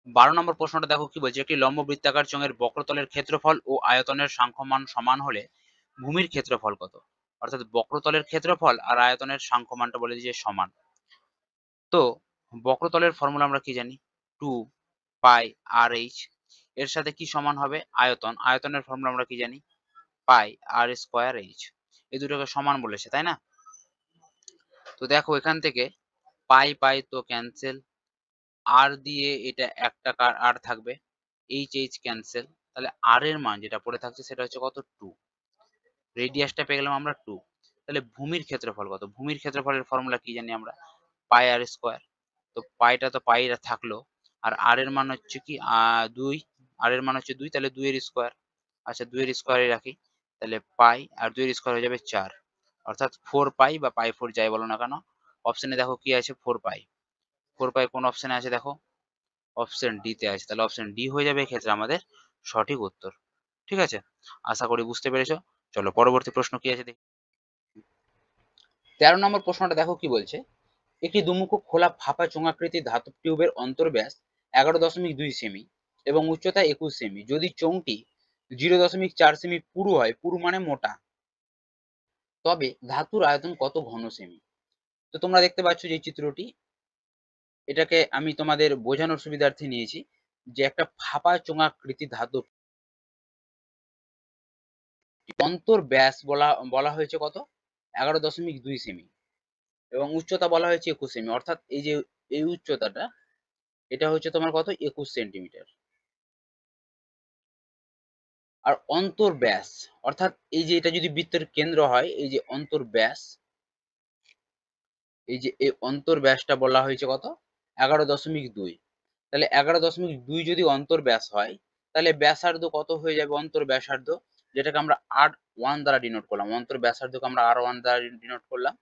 12 নম্বর প্রশ্নটা দেখো কি বলছে, একটি লম্ব বৃত্তাকার চোঙের বক্রতলের ক্ষেত্রফল ও আয়তনের সাংখ্যমান সমান হলে ভূমির ক্ষেত্রফল কত। অর্থাৎ বক্রতলের ক্ষেত্রফল আর আয়তনের সাংখ্যমানটা বলে যে সমান। তো বক্রতলের ফর্মুলা আমরা কি জানি, 2 পাই আর এইচ, এর সাথে কি সমান হবে আয়তন, আয়তনের ফর্মুলা আমরা কি জানি, পাই আর স্কোয়ার এইচ। এই দুটোকে সমান বলেছে তাই না। তো দেখো এখান থেকে পাই পাই তো ক্যান্সেল, আর দিয়ে এটা একটা আর থাকবে, এইচ এইচ ক্যান্সেল, তাহলে আর এর মান যেটা পড়ে থাকছে সেটা হচ্ছে কত 2, রেডিয়াসটা পেয়ে গেলাম আমরা 2। তাহলে ভূমির ক্ষেত্রফল কত, ভূমির ক্ষেত্রফলের ফর্মুলা কি জানি আমরা, পাই আর স্কোয়ার। তো পাইটা তো পাই থাকলো, আর আর এর মান হচ্ছে কি 2, আর এর মান হচ্ছে 2, তাহলে 2 এর স্কোয়ার। আচ্ছা 2 এর স্কোয়ারে রাখি, তাহলে পাই আর 2 এর স্কোয়ার হয়ে যাবে 4, অর্থাৎ 4 পাই বা পাই 4 যাই বলো না কেন। অপশনে দেখো কি আছে 4 পাই, 4 পাই কোন অপশনে আছে দেখো, অপশন ডি তে আছে, তাহলে অপশন ডি হয়ে যাবে এক্ষেত্রে আমাদের সঠিক উত্তর। ঠিক আছে, আশা করি বুঝতে পেরেছো। চলো পরবর্তী প্রশ্ন কি আছে দেখি। 13 নম্বর প্রশ্নটা দেখো কি বলছে, একটি দুমুখো খোলা ফাঁপা চোঙাকৃতির ধাতব টিউবের অন্তর্ব্যাস 11.2 সেমি এবং উচ্চতা 21 সেমি, যদি চোঙটি 0.4 সেমি পুরু হয়, পুরু মানে মোটা, তবে ধাতুর আয়তন কত ঘন সেমি। তো তোমরা দেখতে পাচ্ছ যে চিত্রটি, এটাকে আমি তোমাদের বোঝানোর সুবিধার্থে নিয়েছি, যে একটা ফাঁপা চোঙাকৃতি ধাতু অন্তর্ব্যাস বলা বলা হয়েছে কত, 11.2 সেমি এবং উচ্চতা বলা হয়েছে 21 সেমি, অর্থাৎ এই যে এই উচ্চতাটা, এটা হচ্ছে তোমার কত 21 সেন্টিমিটার। আর অন্তর্ব্যাস অর্থাৎ এই যে এটা যদি বৃত্তের কেন্দ্র হয়, এই যে অন্তর্ব্যাস, এই যে এই অন্তর্ব্যাসটা বলা হয়েছে কত 11.2। তাহলে 11.2 যদি অন্তর্ব্যাস হয়, তাহলে ব্যাসার্ধ কত হয়ে যাবে অন্তর্ব্যাসার্ধ, যেটাকে আমরা R1 দ্বারা ডিনোট করলাম, অন্তর্ব্যাসার্ধকে আমরা R1 দ্বারা ডিনোট করলাম।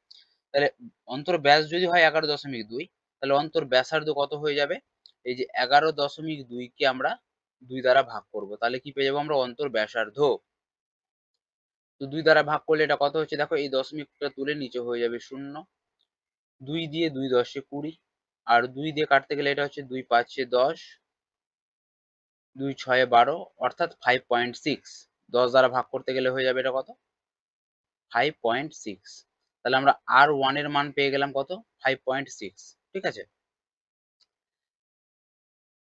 তাহলে অন্তর্ব্যাস যদি হয় 11.2, তাহলে অন্তর্ব্যাসার্ধ কত হয়ে যাবে, এই যে 11.2 কে আমরা 2 দ্বারা ভাগ করব, তাহলে কি পেয়ে যাবো আমরা অন্তর্ব্যাসার্ধ। তো 2 দ্বারা ভাগ করলে এটা কত হচ্ছে দেখো, এই দশমিকটা তুলে নিচে হয়ে যাবে 0, 2 দিয়ে 2 10 20, আর 2 দিয়ে কাটতে গেলে এটা হচ্ছে 2 5 10, 2 6 12, অর্থাৎ 5.6। 10 দ্বারা ভাগ করতে গেলে হয়ে যাবে এটা কত 5.6। তাহলে আমরা R1 এর মান পেয়ে গেলাম কত 5.6। ঠিক আছে,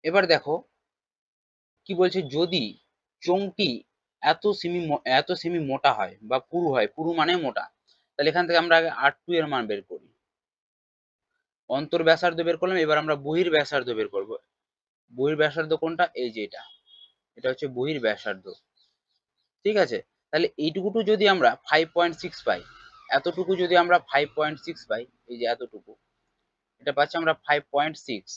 এবার দেখো কি বলছে, যদি চোঙটি এত সেমি মোটা হয় বা পুরু হয়, পুরু মানে মোটা, তাহলে এখান থেকে আমরা আগে R2 এর মান বের করি। অন্তর ব্যাসার্ধ বের করলাম, এবার আমরা বহির ব্যাসার্ধ বের করব। বহির ব্যাসার্ধ কোনটা? এই যে এটা, এটা হচ্ছে বহির ব্যাসার্ধ। ঠিক আছে, তাহলে এইটুকুটো যদি আমরা 5.6 পাই, এতটুকু যদি আমরা 5.6 পাই, এই যে এতটুকু, এটা পাচ্ছি আমরা 5.6।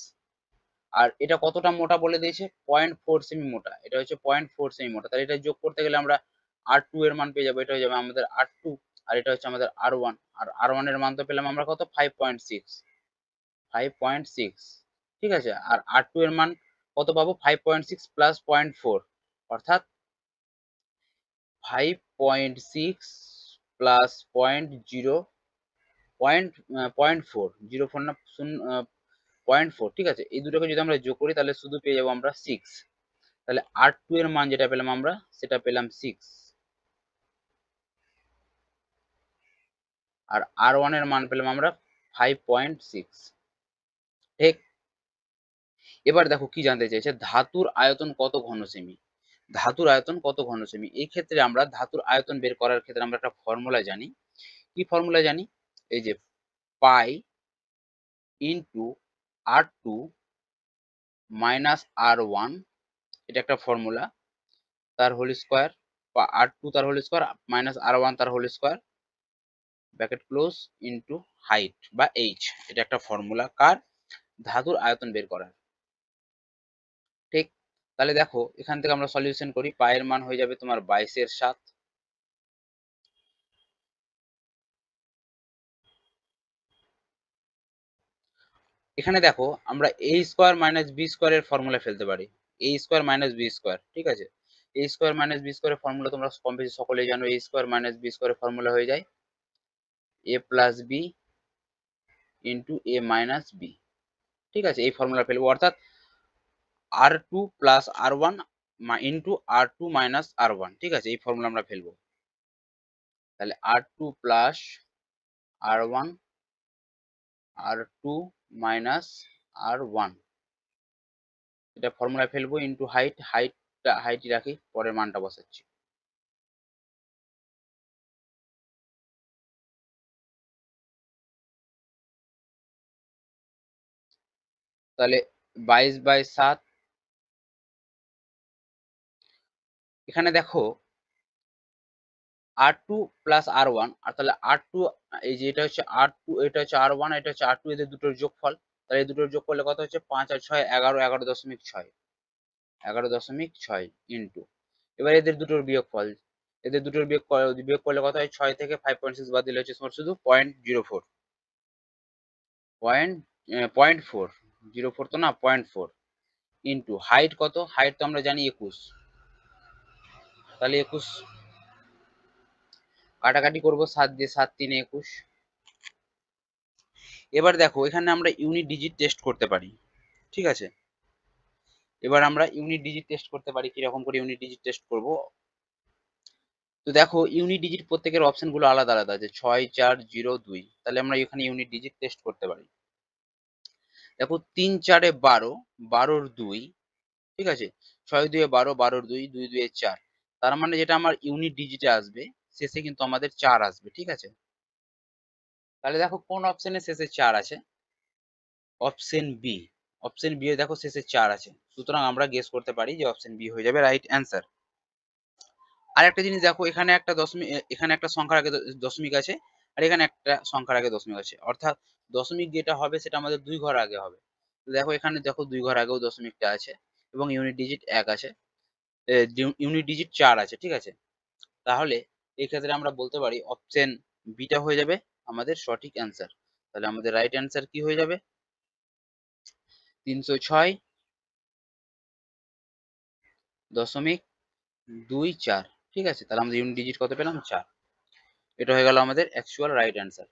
আর এটা কতটা মোটা বলে দিয়েছে, 0.4 সেমি মোটা, এটা হচ্ছে 0.4 সেমি মোটা। তাহলে এটা যোগ করতে গেলে আমরা R2 এর মান পেয়ে যাবো, এটা হয়ে যাবে আমাদের R2, আর এটা হচ্ছে আমাদের R1। আর R1 এর মান তো পেলাম আমরা কত, 5.6, 5.6। ঠিক আছে, আর R2 এর মান কত পাবো, 5.6 প্লাস 0.4, অর্থাৎ 5.6 প্লাস 0.4, 0.4 না 0.4। ঠিক আছে, এই দুটোকে যদি আমরা যোগ করি তাহলে শুধু পেয়ে যাবো আমরা 6। তাহলে R2 এর মান যেটা পেলাম আমরা, সেটা পেলাম 6, আর R1 এর মান পেলাম আমরা 5.6। ঠিক, এবার দেখো কি জানতে চাইছে, ধাতুর আয়তন কত ঘন সেমি। ধাতুর আয়তন কত ঘন সেমি, এই ক্ষেত্রে আমরা ধাতুর আয়তন বের করার ক্ষেত্রে আমরা একটা ফর্মুলা জানি। কি ফর্মুলা জানি, এই যে pi into R2 minus R1, এটা একটা ফর্মুলা, তার হোল স্কোয়ার, বা R2 তার হোল স্কোয়ার মাইনাস R1 তার whole square, bracket close, into height বা এইচ। এটা একটা ফর্মুলা কার, ধাতুর আয়তন বের করার। ঠিক, তাহলে দেখো এখান থেকে আমরা সলিউশন করি, পায়ের মান হয়ে যাবে তোমার 22/7। এখানে দেখো আমরা a স্কোয়ার মাইনাস বি স্কোয়ারের ফর্মুলা ফেলতে পারি, a square minus B square. ঠিক আছে, a স্কোয়ার মাইনাস বি স্কোয়ারের ফর্মুলা তোমরা কম বেশি সকলেই জানো, a স্কোয়ার মাইনাস বি স্কোয়ারের ফর্মুলা হয়ে যায় a plus B into a minus B. ঠিক আছে, এই ফর্মুলা ফেলবো, অর্থাৎ R2 plus R1 into R2 minus R1। ঠিক আছে, এই ফর্মুলা আমরা ফেলবো, তাহলে R2 plus R1, R2 minus R1, এটা ফর্মুলা ফেলবো, ইন্টু হাইটই রাখি, পরের মানটা বসাচ্ছি। তাহলে 22/7। এখানে দেখো R2 প্লাস R1, আর তাহলে R2, এই যে এটা হচ্ছে R2, এটা হচ্ছে R1, এটা হচ্ছে R2, এদের দুটোর যোগফল। তাহলে এই দুটোর যোগ করলে কত হচ্ছে, 5 আর 6 11, 11.6, 11.6 ইন্টু, এবার এদের দুটোর বিয়োগফল, এদের দুটোর বিয়োগ করলে কত হয়, 6 থেকে 5.6 বাদ দিলে হচ্ছে তোমার শুধু 0.04, 0.4 তো না, 0.4 ইন্টু হাইট কত, হাইট তো আমরা জানি 21, তাহলে 21 কাটাকাটি করবো, 7 দিয়ে 7 3 21। এবার দেখো এখানে আমরা ইউনিট ডিজিট টেস্ট করতে পারি। ঠিক আছে, এবার আমরা ইউনিট ডিজিট টেস্ট করতে পারি, কিরকম করে ইউনিট ডিজিট টেস্ট করব। তো দেখো ইউনিট ডিজিট প্রত্যেকের অপশন গুলো আলাদা আলাদা আছে, 6 4 0 2। তাহলে আমরা এখানে ইউনিট ডিজিট টেস্ট করতে পারি। দেখো 3 4 12, 12 2। ঠিক আছে, 6 2 12, 12 2, 2 2 4। তার মানে যেটা আমার ইউনিট ডিজিটে আসবে, শেষে কিন্তু আমাদের 4 আসবে। ঠিক আছে, তাহলে দেখো কোন অপশনে শেষে 4 আছে, option B. Option B A দেখো শেষে 4 আছে, সুতরাং আমরা গেস করতে পারি যে অপশন বি হয়ে যাবে রাইট অ্যান্সার। আর একটা জিনিস দেখো, এখানে একটা দশমিক, এখানে একটা সংখ্যার আগে দশমিক আছে, আর এখানে একটা সংখ্যার আগে দশমিক আছে, অর্থাৎ দশমিক যেটা হবে সেটা আমাদের 2 ঘর আগে হবে। তো দেখো এখানে দেখো 2 ঘর আগেও দশমিকটা আছে, এবং ইউনিট ডিজিট 1 আছে, ইউনিট ডিজিট 4 আছে। ঠিক আছে, তাহলে এই ক্ষেত্রে আমরা বলতে পারি অপশন বিটা হয়ে যাবে আমাদের সঠিক অ্যান্সার। তাহলে আমাদের রাইট অ্যান্সার কি হয়ে যাবে, 306.24। ঠিক আছে, তাহলে আমাদের ইউনিট ডিজিট কত পেলাম, 4। এটা হয়ে গেল আমাদের অ্যাকচুয়াল রাইট অ্যান্সার।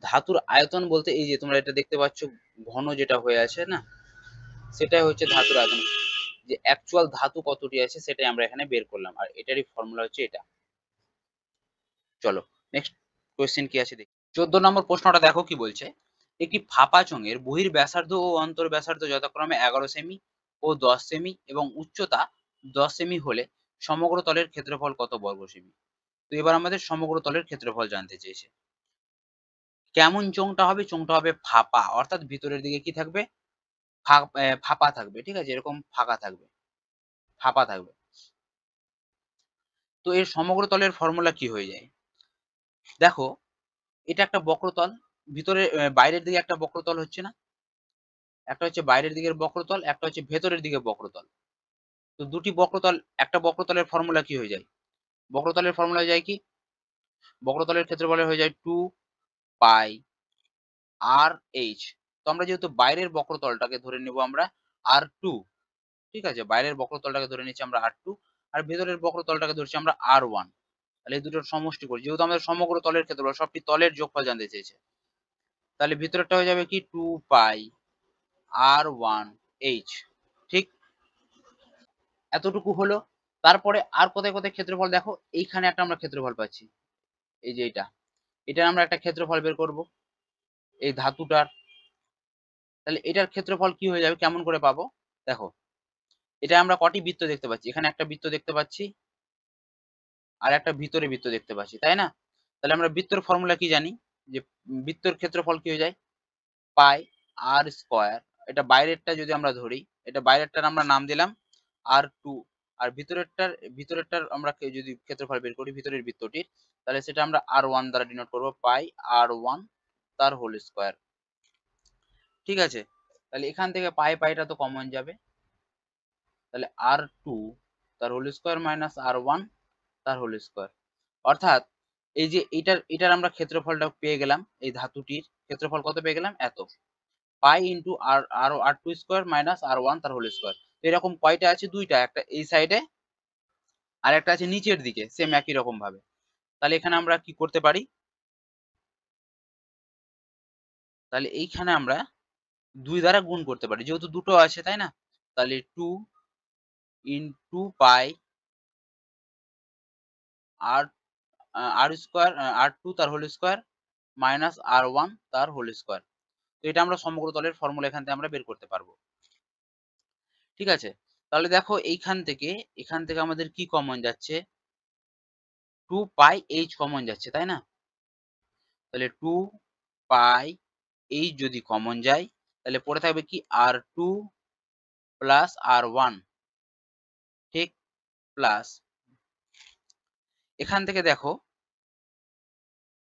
ধাতুর আয়তন বলতে এই যে তোমরা এটা দেখতে পাচ্ছ, ঘন যেটা হয়ে আছে না, সেটাই হচ্ছে ধাতুর আয়তন। যে অ্যাকচুয়াল ধাতু কতটি আছে সেটাই আমরা এখানে বের করলাম, আর এটারই ফর্মুলা হচ্ছে এটা। চলো নেক্সট কোয়েশ্চেন কি আছে দেখি। 14 নম্বর প্রশ্নটা দেখো কি বলছে, একটি ফাঁপা চোঙের বহির ব্যাসার্ধ ও অন্তর ব্যাসার্ধ যথাক্রমে 11 সেমি ও 10 সেমি এবং উচ্চতা 10 সেমি হলে সমগ্র তলের ক্ষেত্রফল কত বর্গ সেমি? তো এবার আমাদের সমগ্র তলের ক্ষেত্রফল জানতে চেয়েছে। কেমন চোঙটা হবে? চোঙটা হবে ফাঁপা, অর্থাৎ ভিতরের দিকে কি থাকবে? ফাঁপা থাকবে, ঠিক আছে? এরকম ফাঁকা থাকবে, ফাঁপা থাকবে। তো এর সমগ্র তলের ফর্মুলা কি হয়ে যায়? দেখো, এটা একটা বক্রতল, ভিতরে বাইরের দিকে একটা বক্রতল হচ্ছে না? একটা হচ্ছে বাইরের দিকের বক্রতল, একটা হচ্ছে ভেতরের দিকে বক্রতল। তো দুটি বক্রতল, একটা বক্রতলের ফর্মুলা কি হয়ে যায়? বক্রতলের ফর্মুলা হয়ে যায় কি? বক্রতলের ক্ষেত্রফল হয়ে যায় 2 পাই আর এইচ। তো আমরা যেহেতু বাইরের বক্রতলটাকে ধরে নেব আমরা R2, ঠিক আছে? বাইরের বক্রতলটাকে ধরে নিচ্ছি আমরা R2 আর ভেতরের বক্রতলটাকে ধরছি আমরা R1। তাহলে এই দুটোর সমষ্টি করি। যেহেতু আমাদের সমগ্র তলের ক্ষেত্রফল, সবটি তলের যোগফল জানতে চেয়েছে। তাহলে ভিতরেরটা হয়ে যাবে কি 2 পাই R1 H, ঠিক? এতটুকু হলো। তারপরে আর কোথায় কোথায় ক্ষেত্রফল দেখো, এইখানে একটা আমরা ক্ষেত্রফল পাচ্ছি। এই যে এটা, এটার আমরা একটা ক্ষেত্রফল বের করব এই ধাতুটার। তাহলে এটার ক্ষেত্রফল কি হয়ে যাবে, কেমন করে পাবো? দেখো, এটা আমরা কটি বৃত্ত দেখতে পাচ্ছি? এখানে একটা বৃত্ত দেখতে পাচ্ছি আর একটা ভিতরে বৃত্ত দেখতে পাচ্ছি, তাই না? তাহলে আমরা বৃত্তর ফর্মুলা কি জানি? যে বৃত্তর ক্ষেত্রফল কি হয়ে যায়? পাই আর স্কয়ার। এটা বাইরেরটা যদি আমরা ধরি, এটা বাইরেরটার আমরা নাম দিলাম R2 আর ভিতরেরটার আমরা যদি ক্ষেত্রফল বের করি ভিতরের বৃত্তটির, তাহলে সেটা আমরা R1 দ্বারা ডিনোট করব, পাই R1 তার হোল স্কয়ার, ঠিক আছে? তাহলে এখান থেকে পাইটা তো কমন যাবে, তাহলে R2 তার হোল স্কয়ার মাইনাস R1 তার হোল স্কয়ার। অর্থাৎ এই যে এটার আমরা ক্ষেত্রফলটা পেয়ে গেলাম, এই ধাতুটির ক্ষেত্রফল কত পেয়ে গেলাম? এত। Pi into R2 square minus R1 তার হোল স্কয়ার। এরকম কয়টা আছে? দুইটা, একটা এই সাইডে আর একটা আছে নিচের দিকে, সেম একই রকম ভাবে। তাহলে এখানে আমরা কি করতে পারি? তাহলে এইখানে আমরা 2 দ্বারা গুণ করতে পারি, যেহেতু দুটো আছে, তাই না? তাহলে 2 ইন্টু পাই আর আর স্কয়ার R2 তার হোল স্কয়ার মাইনাস R1 তার হোল স্কয়ার। তো এটা আমরা সমগ্র তলের ফর্মুলা এখান থেকে আমরা বের করতে পারবো, ঠিক আছে? তাহলে দেখো এখান থেকে আমাদের কি কমন যাচ্ছে? 2 পাই এইচ কমন যাচ্ছে, তাই না? তাহলে 2 পাই এইচ যদি কমন যায়, তাহলে পড়ে থাকবে কি R2 প্লাস R1, ঠিক? প্লাস এখান থেকে দেখো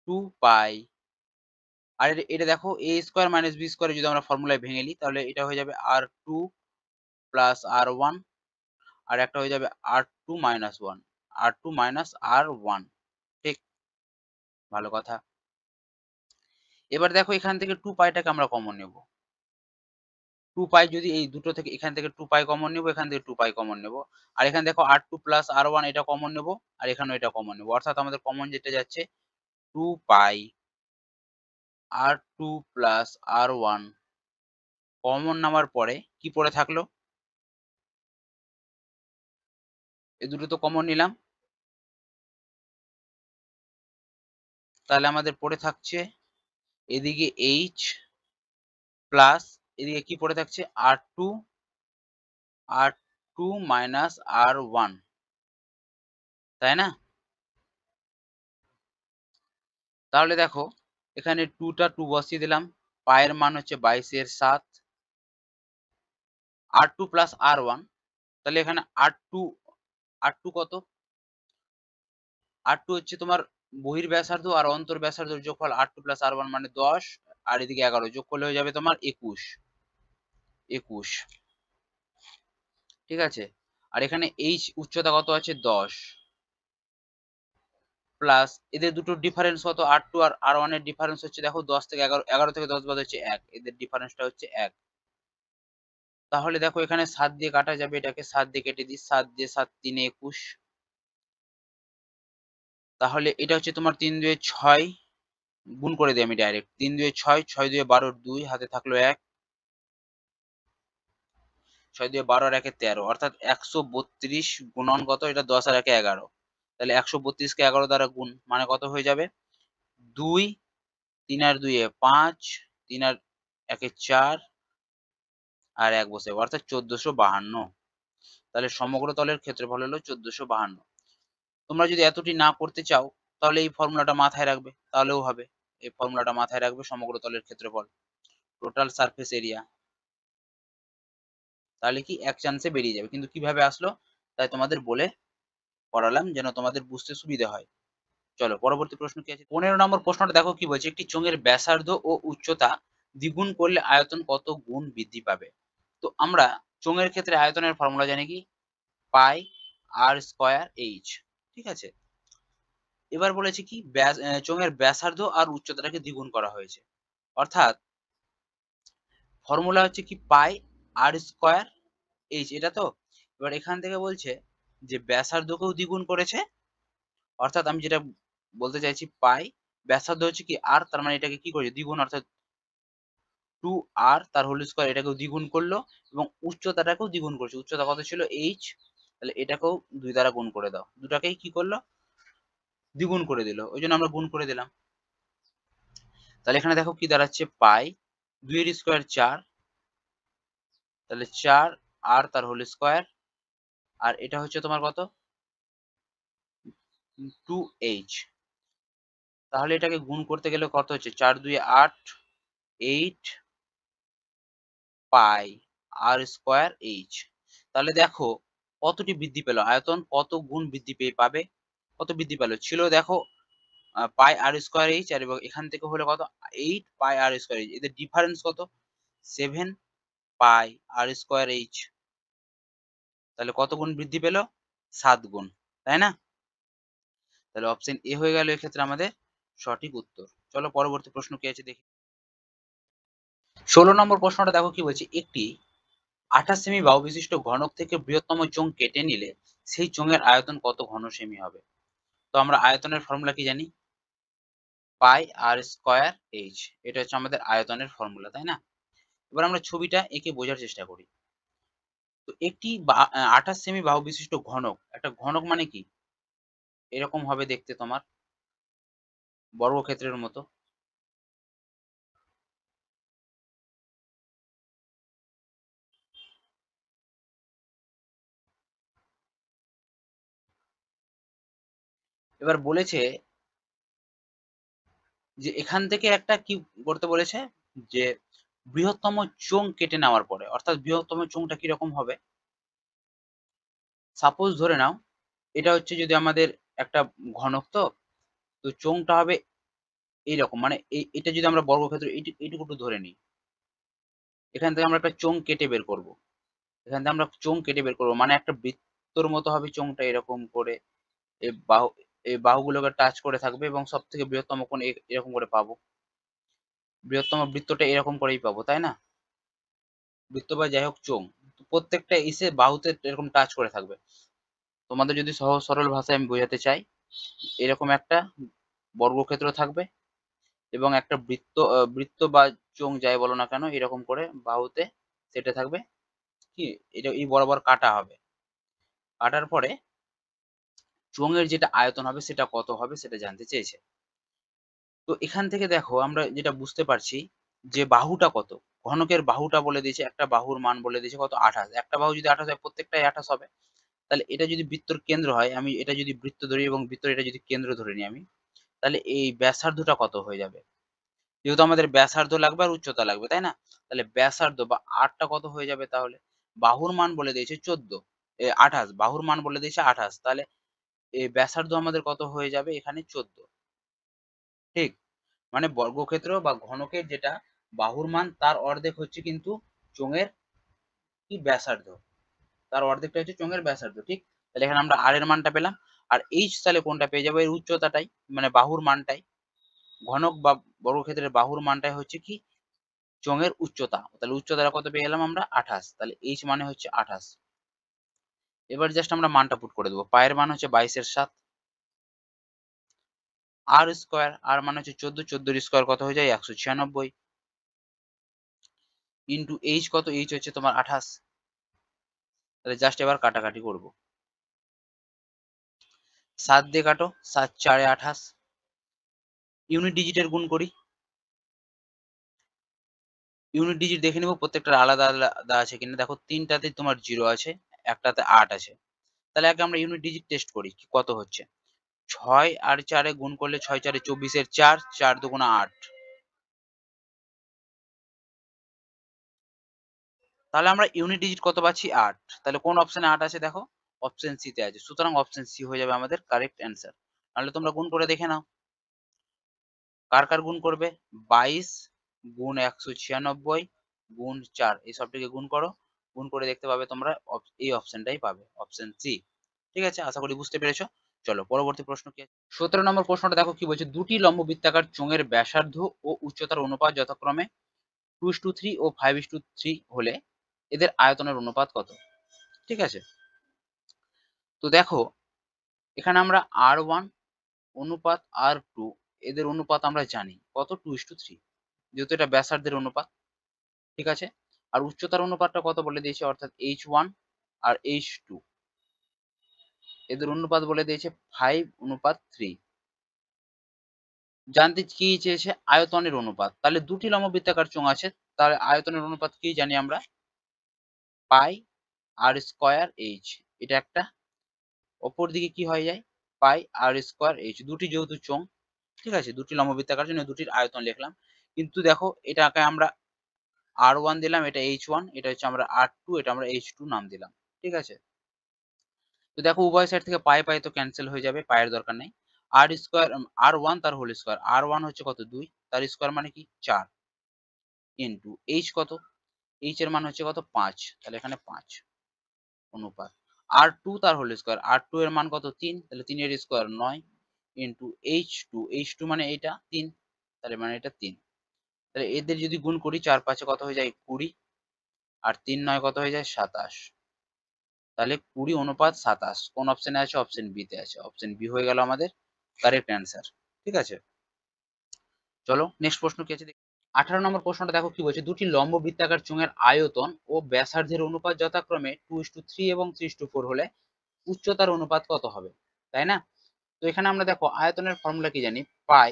2 পাই আর এটা দেখো a square minus b square যদি আমরা ফর্মুলায় ভেঙে নিই, তাহলে এটা হয়ে যাবে R2 প্লাস R1 আর একটা হয়ে যাবে R2 minus 1, R2 minus R1, ঠিক? ভালো কথা। এবার দেখো এখান থেকে 2 পাইটাকে আমরা কমন নেব। 2 পাই যদি এই দুটো থেকে, এখান থেকে 2 পাই কমন নেব, এখান থেকে 2 পাই কমন নেব। আর এখানে দেখো R2 প্লাস R1 এটা কমন নেব আর এখানেও এটা কমন নেব। অর্থাৎ আমাদের কমন যেটা যাচ্ছে 2 পাই R2 প্লাস R1 কমন নেওয়ার পরে কি পড়ে থাকলো? এই দুটো তো কমন নিলাম, তাহলে আমাদের পড়ে থাকছে এদিকে H প্লাস এদিকে কি পড়ে থাকছে? R2 মাইনাস R1, তাই না? তাহলে দেখো এখানে 2 বসিয়ে দিলাম, পায়ের মান হচ্ছে 22/7 R2 প্লাস R1। তাহলে এখানে R2 কত? R2 হচ্ছে তোমার বহির্ব্যাসার্ধ আর অন্তর্ব্যাসার্ধের যোগফল R2 প্লাস R1 মানে 10 আর এদিকে 11 যোগ করলে হয়ে যাবে তোমার 21, ঠিক আছে? আর এখানে H উচ্চতা কত আছে? 10 প্লাস এদের দুটোর ডিফারেন্স কত? R2 আর R1 এর ডিফারেন্স হচ্ছে দেখো 10 থেকে 11, 11 থেকে 10 বাদ হচ্ছে 1, এদের ডিফারেন্সটা হচ্ছে 1। তাহলে দেখো এখানে 7 দিয়ে কাটা যাবে, এটাকে 7 দিয়ে কেটে দিই, 7 দিয়ে 7 3 21। তাহলে এটা হচ্ছে তোমার 3 2 6, গুণ করে দিই আমি ডাইরেক্ট, 3 2 6, 6 2 12, 2 হাতে থাকলো 1, 6 2 12 আর 1 13, অর্থাৎ 132 গুণন কত? এটা 10 আর 1 11। তাহলে 132 কে 11 দ্বারা গুণ মানে কত হয়ে যাবে? 2, 3 আর 2 5, 3 আর 1 4 আর 1 বসে অর্থাৎ 1452। তাহলে সমগ্র তলের ক্ষেত্রফল হলো 1452। তোমরা যদি এতটি না করতে চাও তাহলে এই ফর্মুলাটা মাথায় রাখবে, তাহলেও হবে। এই ফর্মুলাটা মাথায় রাখবে, সমগ্র তলের ক্ষেত্রফল টোটাল সারফেস এরিয়া, তাহলে কি এক চান্সে বেরিয়ে যাবে। কিন্তু কিভাবে আসলো তাই তোমাদের বলে করালাম যেন তোমাদের বুঝতে সুবিধা হয়। চলো পরবর্তী প্রশ্ন কি আছে। 15 নম্বর প্রশ্নটা দেখো কি বলছে, একটি চোঙের ব্যাসার্ধ ও উচ্চতা দ্বিগুণ করলে আয়তন কত গুণ বৃদ্ধি পাবে। তো আমরা চোঙের ক্ষেত্রে আয়তনের ফর্মুলা জানি কি, পাই আর স্কয়ার এইচ। ঠিক আছে, এবার বলেছে কি চোঙের ব্যাসার্ধ আর উচ্চতাটাকে দ্বিগুণ করা হয়েছে, অর্থাৎ ফর্মুলা হচ্ছে কি পাই আর স্কয়ার এইচ, এটা তো। এবার এখান থেকে বলছে যে ব্যাসার্ধকেও দ্বিগুণ করেছে, অর্থাৎ আমি যেটা বলতে চাইছি পাই ব্যাসার্ধ হচ্ছে কি আর, তার মানে এটাকে কি করেছে দ্বিগুণ, অর্থাৎ 2r তার হোল স্কয়ার, এটাকেও দ্বিগুণ করলো এবং উচ্চতাটাকেও দ্বিগুণ করছে। উচ্চতা কত ছিল h, তাহলে এটাকেও 2 দ্বারা গুণ করে দাও, দুটাকেই কি করলো দ্বিগুণ করে দিল, ওই জন্য আমরা গুণ করে দিলাম। তাহলে এখানে দেখো কি দাঁড়াচ্ছে, পাই 2 এর স্কয়ার 4, তাহলে 4 আর তার হোল স্কয়ার, আর এটা হচ্ছে তোমার কত 2h। তাহলে এটাকে গুণ করতে গেলে কত হচ্ছে, 4 2 8, 8 পাই আর স্কয়ার এইচ। তাহলে দেখো কতটি বৃদ্ধি পেল, আয়তন কত গুণ বৃদ্ধি পেয়ে পাবে, কত বৃদ্ধি পেল, ছিল দেখো পাই আর স্কয়ার এইচ, আর এবং এখান থেকে হলো কত 8 পাই আর স্কয়ার এইচ, এদের ডিফারেন্স কত 7 পাই আর স্কয়ার এইচ। তাহলে কত গুণ বৃদ্ধি পেল, 7 গুণ, তাই না। তাহলে অপশন এ হয়ে গেল এক্ষেত্রে আমাদের সঠিক উত্তর। চলো পরবর্তী প্রশ্ন কি আছে দেখি। 16 নম্বর প্রশ্নটা দেখো কি বলছে, একটি 28 সেমি বাহু বিশিষ্ট ঘনক থেকে বৃহত্তম চোঙ কেটে নিলে সেই চোঙের আয়তন কত ঘন সেমি হবে। তো আমরা আয়তনের ফর্মুলা কি জানি, পাই আর স্কয়ার এইচ, এটা হচ্ছে আমাদের আয়তনের ফর্মুলা, তাই না। এবার আমরা ছবিটা এঁকে বোঝার চেষ্টা করি। তো একটি 28 সেমি বাহু বিশিষ্ট ঘনক, একটা ঘনক মানে কি, এরকম হবে দেখতে তোমার বর্গক্ষেত্রের মতো। এবার বলেছে যে এখান থেকে একটা কি করতে বলেছে, যে বৃহত্তম চোঙ কেটে নেওয়ার পরে, অর্থাৎ বৃহত্তম চোঙটা কিরকম হবে, সাপোজ ধরে নাও এটা হচ্ছে যদি আমাদের একটা ঘনক, তো তো চোঙটা হবে এইরকম, মানে এটা যদি আমরা বর্গক্ষেত্র এইটুকু একটু ধরে নিই, এখান থেকে আমরা একটা চোঙ কেটে বের করব, এখান থেকে আমরা চোঙ কেটে বের করবো, মানে একটা বৃত্তর মতো হবে চোঙটা, এরকম করে এই বাহু, এই বাহুগুলোকে টাচ করে থাকবে এবং সব থেকে বৃহত্তম কোণ এরকম করে পাবো, বৃহত্তম বৃত্তটা এরকম করেই পাবো, তাই না। বৃত্ত বা যাই হোক চোঙ, প্রত্যেকটা এসে বাহুতে এরকম টাচ করে থাকবে। তোমাদের যদি সহজ সরল ভাষায় আমি বোঝাতে চাই, এরকম একটা বর্গক্ষেত্র থাকবে এবং একটা বৃত্ত বা চোঙ যাই বলো না কেন, এরকম করে বাহুতে সেটে থাকবে, কি এটা এই বরাবর কাটা হবে, কাটার পরে চোঙের যেটা আয়তন হবে সেটা কত হবে সেটা জানতে চেয়েছে। তো এখান থেকে দেখো আমরা যেটা বুঝতে পারছি যে বাহুটা কত, ঘনকের বাহুটা বলে দিয়েছে, একটা বাহুর মান বলে দিয়েছে কত 28, একটা বাহু যদি 28 হয় প্রত্যেকটাই 28 হবে। তাহলে এটা যদি বৃত্তর কেন্দ্র হয়, আমি এটা যদি বৃত্ত ধরি এবং বৃত্তর এটা যদি কেন্দ্র ধরে নিই আমি, তাহলে এই ব্যাসার্ধটা কত হয়ে যাবে, যেহেতু আমাদের ব্যাসার্ধ লাগবে আর উচ্চতা লাগবে, তাই না। তাহলে ব্যাসার্ধ বা আরটা কত হয়ে যাবে, তাহলে বাহুর মান বলে দিয়েছে 14, 28, বাহুর মান বলে দিয়েছে 28, তাহলে এই ব্যাসার্ধ আমাদের কত হয়ে যাবে এখানে 14। ঠিক, মানে বর্গক্ষেত্র বা ঘনকের যেটা বাহুর মান তার অর্ধেক হচ্ছে কিন্তু চোঙের কি ব্যাসার্ধ, তার অর্ধেকটা হচ্ছে চোঙের ব্যাসার্ধ। ঠিক, তাহলে এখানে আমরা আর এর মানটা পেলাম, আর এইচ তাহলে কোনটা পেয়ে যাবো, এর উচ্চতাটাই, মানে বাহুর মানটাই, ঘনক বা বর্গক্ষেত্রের বাহুর মানটাই হচ্ছে কি চোঙের উচ্চতা, তাহলে উচ্চতাটা কত পেয়ে গেলাম আমরা 28, তাহলে এইচ মানে হচ্ছে 28। এবার জাস্ট আমরা মানটা পুট করে দেবো, পায়ের মান হচ্ছে 22 এর 7, আর স্কয়ার আর মানে হচ্ছে 14, 14 এর স্কয়ার কত হয়ে যায় 196, ইন্টু এইচ কত, এইচ হচ্ছে তোমার 28। তাহলে জাস্ট এবার কাটাকাটি করব, 7 দিয়ে কাটো, 7 4 28, ইউনিট ডিজিটের গুণ করি, ইউনিট ডিজিট দেখে নেবো প্রত্যেকটার আলাদা আলাদা আছে কিনা। দেখো ৩টাতে তোমার ০ আছে, একটাতে ৮ আছে। তাহলে আগে আমরা ইউনিট ডিজিট টেস্ট করি কত হচ্ছে। ৬ আর ৪ এ গুণ করলে ৬ ৪ এ ২৪ এর ৪, ৪ দুগুণা ৮। তাহলে আমরা ইউনিট ডিজিট কত পাচ্ছি? ৮। তাহলে কোন অপশনে ৮ আছে দেখো? অপশন সি তে আছে। সুতরাং অপশন সি হয়ে যাবে আমাদের কারেক্ট অ্যান্সার। নাহলে তোমরা গুণ করে দেখে নাও। কার গুণ করবে? ২২ গুণ ১৯৬ গুণ ৪ এই সবটিকে গুণ করো। গুণ করে দেখতে পাবে তোমরা এই অপশনটাই পাবে। Option C. ঠিক আছে? আশা করি বুঝতে পেরেছো। চলো পরবর্তী প্রশ্ন কি আছে? ১৭ নম্বর প্রশ্নটা দেখো কি বলছে? দুটি লম্ববৃত্তাকার চোঙের ব্যাসার্ধ ও উচ্চতার অনুপাত যথাক্রমে 2:3 ও 5:3 হলে এদের আয়তনের অনুপাত কত? ঠিক আছে? তো দেখো এখানে আমরা R1 অনুপাত R2 এদের অনুপাত আমরা জানি। কত? 2:3 যেহেতু এটা ব্যাসার্ধের অনুপাত। ঠিক আছে? আর উচ্চতার অনুপাতটা কত বলে দিয়েছে অর্থাৎ H1 আর H2 এদের অনুপাত বলে দিয়েছে 5:3। জানতে কি চেয়েছে? আয়তনের অনুপাত। তাহলে দুটি লম্ববৃত্তাকার চোঙ আছে, তাহলে আয়তনের অনুপাত কি জানি আমরা? পাই আর স্কয়ার এইচ। এটা একটা। অপর দিকে কি হয়ে যায়? পাই আর স্কয়ার এইচ। দুটি যেহেতু চোঙ, ঠিক আছে? দুটি লম্ববৃত্তাকার জন্য দুটির আয়তন লিখলাম। কিন্তু দেখো এটাকে আমরা R1 দিলাম, এটা H1, এটা হচ্ছে আমরা R2, এটা আমরা H2 নাম দিলাম। ঠিক আছে? তো দেখো উভয় সাইড থেকে পাই তো ক্যান্সেল হয়ে যাবে, পায়ের দরকার নেই। আর স্কয়ার R1 তার হোল স্কয়ার। R1 হচ্ছে কত? 2, তার স্কয়ার মানে কি? 4 ইনটু H কত? H এর মান হচ্ছে কত? 5, তাহলে এখানে 5 অনুপাত। R2 তার হোল স্কয়ার। R2 এর মান কত? 3, তাহলে 3 এর স্কয়ার 9 ইনটু H2। H2 মানে এটা 3, তাহলে মানে এটা 3। তাহলে এদের যদি গুণ করি 4 5 এ কত হয়ে যায়? 20 আর 3 9 কত হয়ে যায়? 27। তাহলে 20 অনুপাত 27 কোন অপশনে আছে? অপশন বি তে আছে। অপশন বি হয়ে গেল আমাদের কারেক্ট অ্যান্সার। ঠিক আছে? চলো নেক্সট প্রশ্ন কি আছে দেখি। 18 নম্বর প্রশ্নটা দেখো কি বলছে? দুটি লম্ব বৃত্তাকার চোঙের আয়তন ও ব্যাসার্ধের অনুপাত যথাক্রমে 2:3 এবং 3:4 হলে উচ্চতার অনুপাত কত হবে? তাই না? তো এখানে আমরা দেখো আয়তনের ফর্মুলা কি জানি? পাই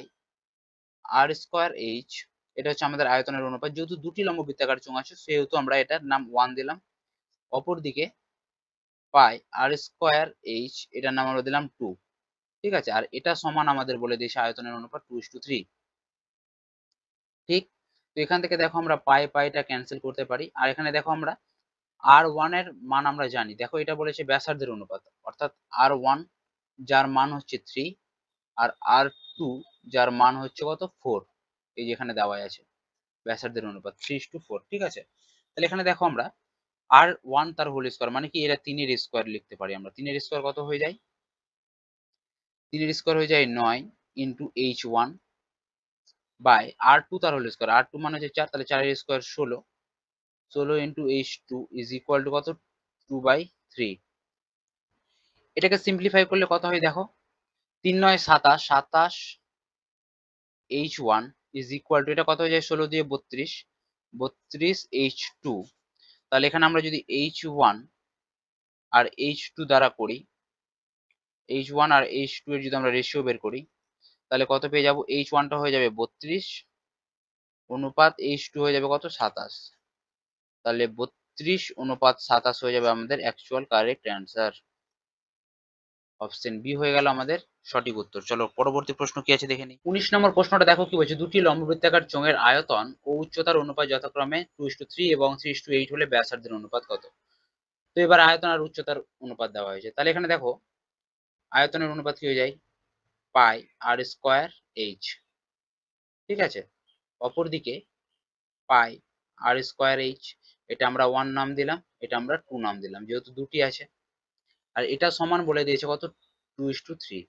আর স্কয়ার এইচ। এটা হচ্ছে আমাদের আয়তনের অনুপাত। যেহেতু দুটি লম্ব বৃত্তাকার চোঙ আছে সেহেতু আমরা এটার নাম 1 দিলাম। অপরদিকে পাই আর স্কয়ার এইচ এটার নাম আমরা দিলাম 2। ঠিক আছে? আর এটা সমান আমাদের বলে দিয়েছে আয়তনের অনুপাত 2:3। ঠিক? তো এখান থেকে দেখো আমরা পাইটা ক্যানসেল করতে পারি। আর এখানে দেখো আমরা R1 এর মান আমরা জানি। দেখো এটা বলেছে ব্যাসার্ধের অনুপাত। অর্থাৎ R1 যার মান হচ্ছে 3 আর R2 যার মান হচ্ছে কত? 4। এই যে এখানে দেওয়াই আছে। ব্যাসার্ধের অনুপাত 3:4। ঠিক আছে? তাহলে এখানে দেখো আমরা R1 তার হোল স্কয়ার মানে কি? এটা 3 এর স্কয়ার লিখতে পারি আমরা। 3 এর স্কয়ার কত হয়ে যায়? 3 এর স্কয়ার হয়ে যায় 9 ইনটু H1 বাই R2 তার হোল স্কয়ার। R2 মানে হচ্ছে 4, তাহলে 4 এর square 16। 16 into H2 is equal two কত? 2/3। এটাকে সিম্পলিফাই করলে কত হয় দেখো? ৩ ৯ 27, 27 H1 ইজ ইকুয়াল টু এটা কত হয়ে যায়? 16 দিয়ে 32, 32 H2। তাহলে এখানে আমরা যদি H1 আর H2 দ্বারা করি, H1 আর H2 এর যদি আমরা রেশিও বের করি, তাহলে কত পেয়ে যাবো? H1 টা হয়ে যাবে 32 অনুপাত H2 হয়ে যাবে কত? 27। তাহলে 32 অনুপাত 27 হয়ে যাবে আমাদের actual correct answer. Option B হয়ে গেল আমাদের সঠিক উত্তর। চলো পরবর্তী প্রশ্ন কি আছে দেখে নিই। 19 নম্বর প্রশ্নটা দেখো কি বলছে? দুটি লম্ববৃত্তাকার চোঙের আয়তন ও উচ্চতার অনুপাত যথাক্রমে 2:3 এবং 3:8 হলে ব্যাসার্ধের অনুপাত কত? তো এবার আয়তন আর উচ্চতার অনুপাত দেওয়া হয়েছে। তাহলে এখানে দেখো আয়তনের অনুপাত কি হয়ে যায়? পাই আর স্কয়ার এইচ। ঠিক আছে? অপরদিকে পাই আর স্কয়ার এইচ, এটা আমরা 1 নাম দিলাম, এটা আমরা 2 নাম দিলাম যেহেতু দুটি আছে। আর এটা সমান বলে দিয়েছে কত? 2:3।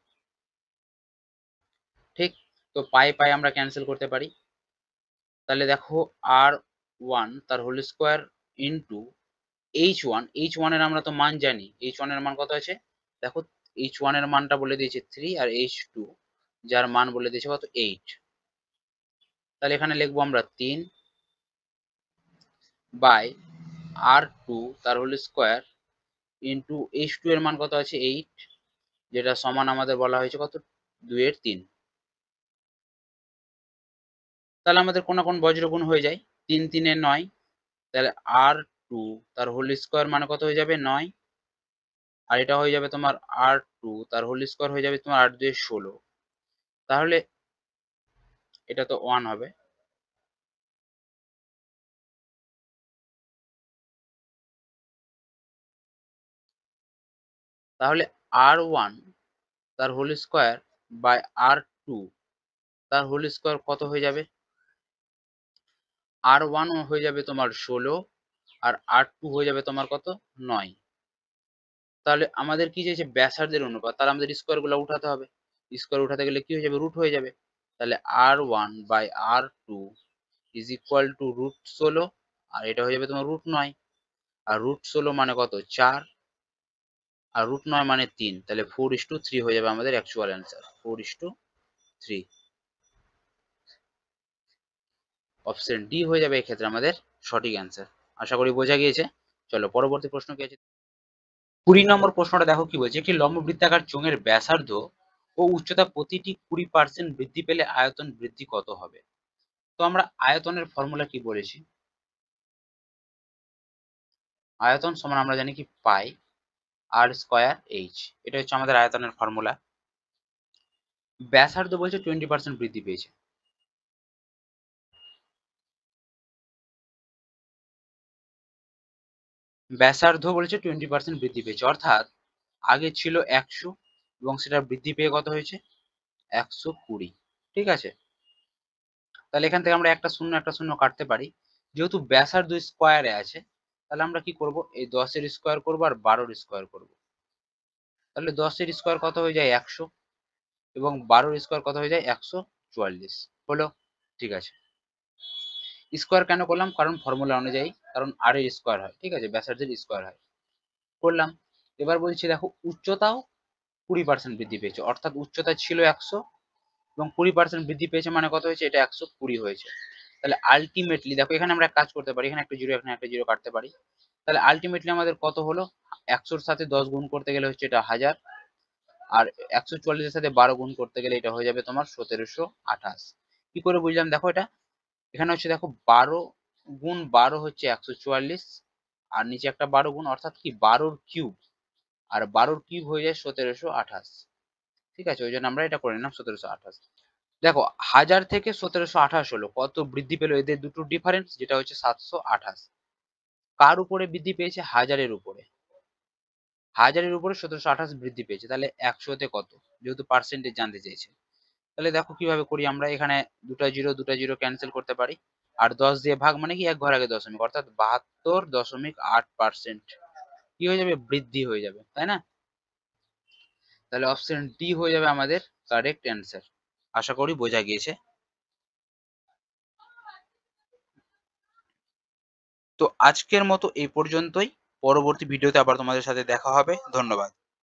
ঠিক? তো পাই আমরা ক্যান্সেল করতে পারি। তাহলে দেখো R1 তার whole square into H1। H1 এর আমরা তো মান জানি। H1 এর মান কত আছে? দেখো H1 এর মানটা বলে দিয়েছে 3 আর H2 যার মান বলে দিয়েছে কত? 8। তাহলে এখানে লিখবো আমরা 3 বাই R2 তার হোল স্কয়ার ইনটু H2 এর মান কত আছে? 8, যেটা সমান আমাদের বলা হয়েছে কত? 2 এর 3। তাহলে আমাদের কোন বজ্রগুণ হয়ে যায়। 3 3 9, তাহলে R2 তার হোল স্কোয়ার মানে কত হয়ে যাবে 9, আর এটা হয়ে যাবে তোমার R2 তার হোল স্কোয়ার হয়ে যাবে তোমার 8 2 16। তাহলে এটা তো 1 হবে। তাহলে R1 তার হোল স্কোয়ার বাই R2 তার হোল স্কোয়ার কত হয়ে যাবে? R1 হয়ে যাবে তোমার 16, আর R2 হয়ে যাবে তোমার কত 9। তাহলে আমাদের কি চাইছে? ব্যাসার্ধের অনুপাত। তাহলে আমাদের স্কোয়ার গুলো উঠাতে হবে। স্কোয়ার উঠাতে গেলে কি হয়ে যাবে? রুট হয়ে যাবে। তাহলে R1 by R2 is equal to root 16, আর এটা হয়ে যাবে তোমার রুট 9। আর রুট 16 মানে কত? 4, আর রুট 9 মানে 3। তাহলে 4:3 হয়ে যাবে আমাদের অ্যাকচুয়াল অ্যান্সার, 4:3। অপশন ডি হয়ে যাবে এক্ষেত্রে আমাদের সঠিক অ্যান্সার। আশা করি বোঝা গিয়েছে। চলো পরবর্তী প্রশ্ন কি আছে? 20 নম্বর প্রশ্নটা দেখো কি বলছে, একটি লম্ব বৃত্তাকার চোঙের ব্যাসার্ধ ও উচ্চতা প্রতিটি 20% বৃদ্ধি পেলে আয়তন বৃদ্ধি কত হবে? তো আমরা আয়তনের ফর্মুলা কি বলেছি? আয়তন সমান আমরা জানি কি পাই আর স্কয়ার এইচ, এটা হচ্ছে আমাদের আয়তনের ফর্মুলা। ব্যাসার্ধ বলছে 20% বৃদ্ধি পেয়েছে। ব্যাসার্ধ বলেছে 20% বৃদ্ধি পেয়েছে, অর্থাৎ আগে ছিল 100 এবং সেটা বৃদ্ধি পেয়ে কত হয়েছে? 120। ঠিক আছে, তাহলে এখান থেকে আমরা একটা শূন্য কাটতে পারি। যেহেতু ব্যাসার্ধ স্কোয়ারে আছে, তাহলে আমরা কি করব? এই 10-এর স্কোয়ার করবো আর 12-এর স্কোয়ার করবো। তাহলে 10-এর স্কোয়ার কত হয়ে যায়? 100, এবং 12-এর স্কোয়ার কত হয়ে যায়? 144 হলো। ঠিক আছে, স্কোয়ার কেন করলাম? কারণ ফর্মুলা অনুযায়ী, কারণ আর এর স্কোয়ার হয়। ঠিক আছে, ব্যাসার্ধের স্কোয়ার হয়, করলাম। এবার বলছি দেখো উচ্চতাও 20% বৃদ্ধি পেয়েছে, অর্থাৎ উচ্চতা ছিল 100 এবং 20% বৃদ্ধি পেয়েছে মানে কত হয়েছে? এটা 120 হয়েছে। তাহলে আলটিমেটলি দেখো, এখানে আমরা এক কাজ করতে পারি, এখানে একটা জিরো এখানে একটা জিরো কাটতে পারি। তাহলে আলটিমেটলি আমাদের কত হলো? 100-র সাথে 10 গুণ করতে গেলে হচ্ছে এটা 1000, আর 144-এর সাথে 12 গুণ করতে গেলে এটা হয়ে যাবে তোমার 1728। কি করে বুঝলাম? দেখো এটা এখানে হচ্ছে, দেখো 12 গুণ 12 হচ্ছে 144, আর নিচে একটা 12 গুণ, অর্থাৎ কি 12-র কিউব, আর 12-র কিউব হয়ে যায় 1728। ঠিক আছে, ওই জন্য আমরা এটা করে নিলাম 1728। দেখো 1000 থেকে 1728 হলো, কত বৃদ্ধি পেলো? এদের দুটো ডিফারেন্স, যেটা হচ্ছে 728। কার উপরে বৃদ্ধি পেয়েছে? 1000-এর উপরে। 1000-এর উপরে 1728 বৃদ্ধি পেয়েছে, তাহলে 100-তে কত? যেহেতু পার্সেন্টেজ জানতে চেয়েছে, তাহলে দেখো কিভাবে করি আমরা। এখানে দুটা জিরো ক্যান্সেল করতে পারি, আর 10 দিয়ে ভাগ মানে কি 1 ঘর আগে দশমিক, অর্থাৎ 72.8% কি হয়ে যাবে? বৃদ্ধি হয়ে যাবে, তাই না? তাহলে অপশন ডি হয়ে যাবে আমাদের কারেক্ট অ্যান্সার। আশা করি বোঝা গিয়েছে। তো আজকের মতো এই পর্যন্তই। পরবর্তী ভিডিওতে আবার তোমাদের সাথে দেখা হবে। ধন্যবাদ।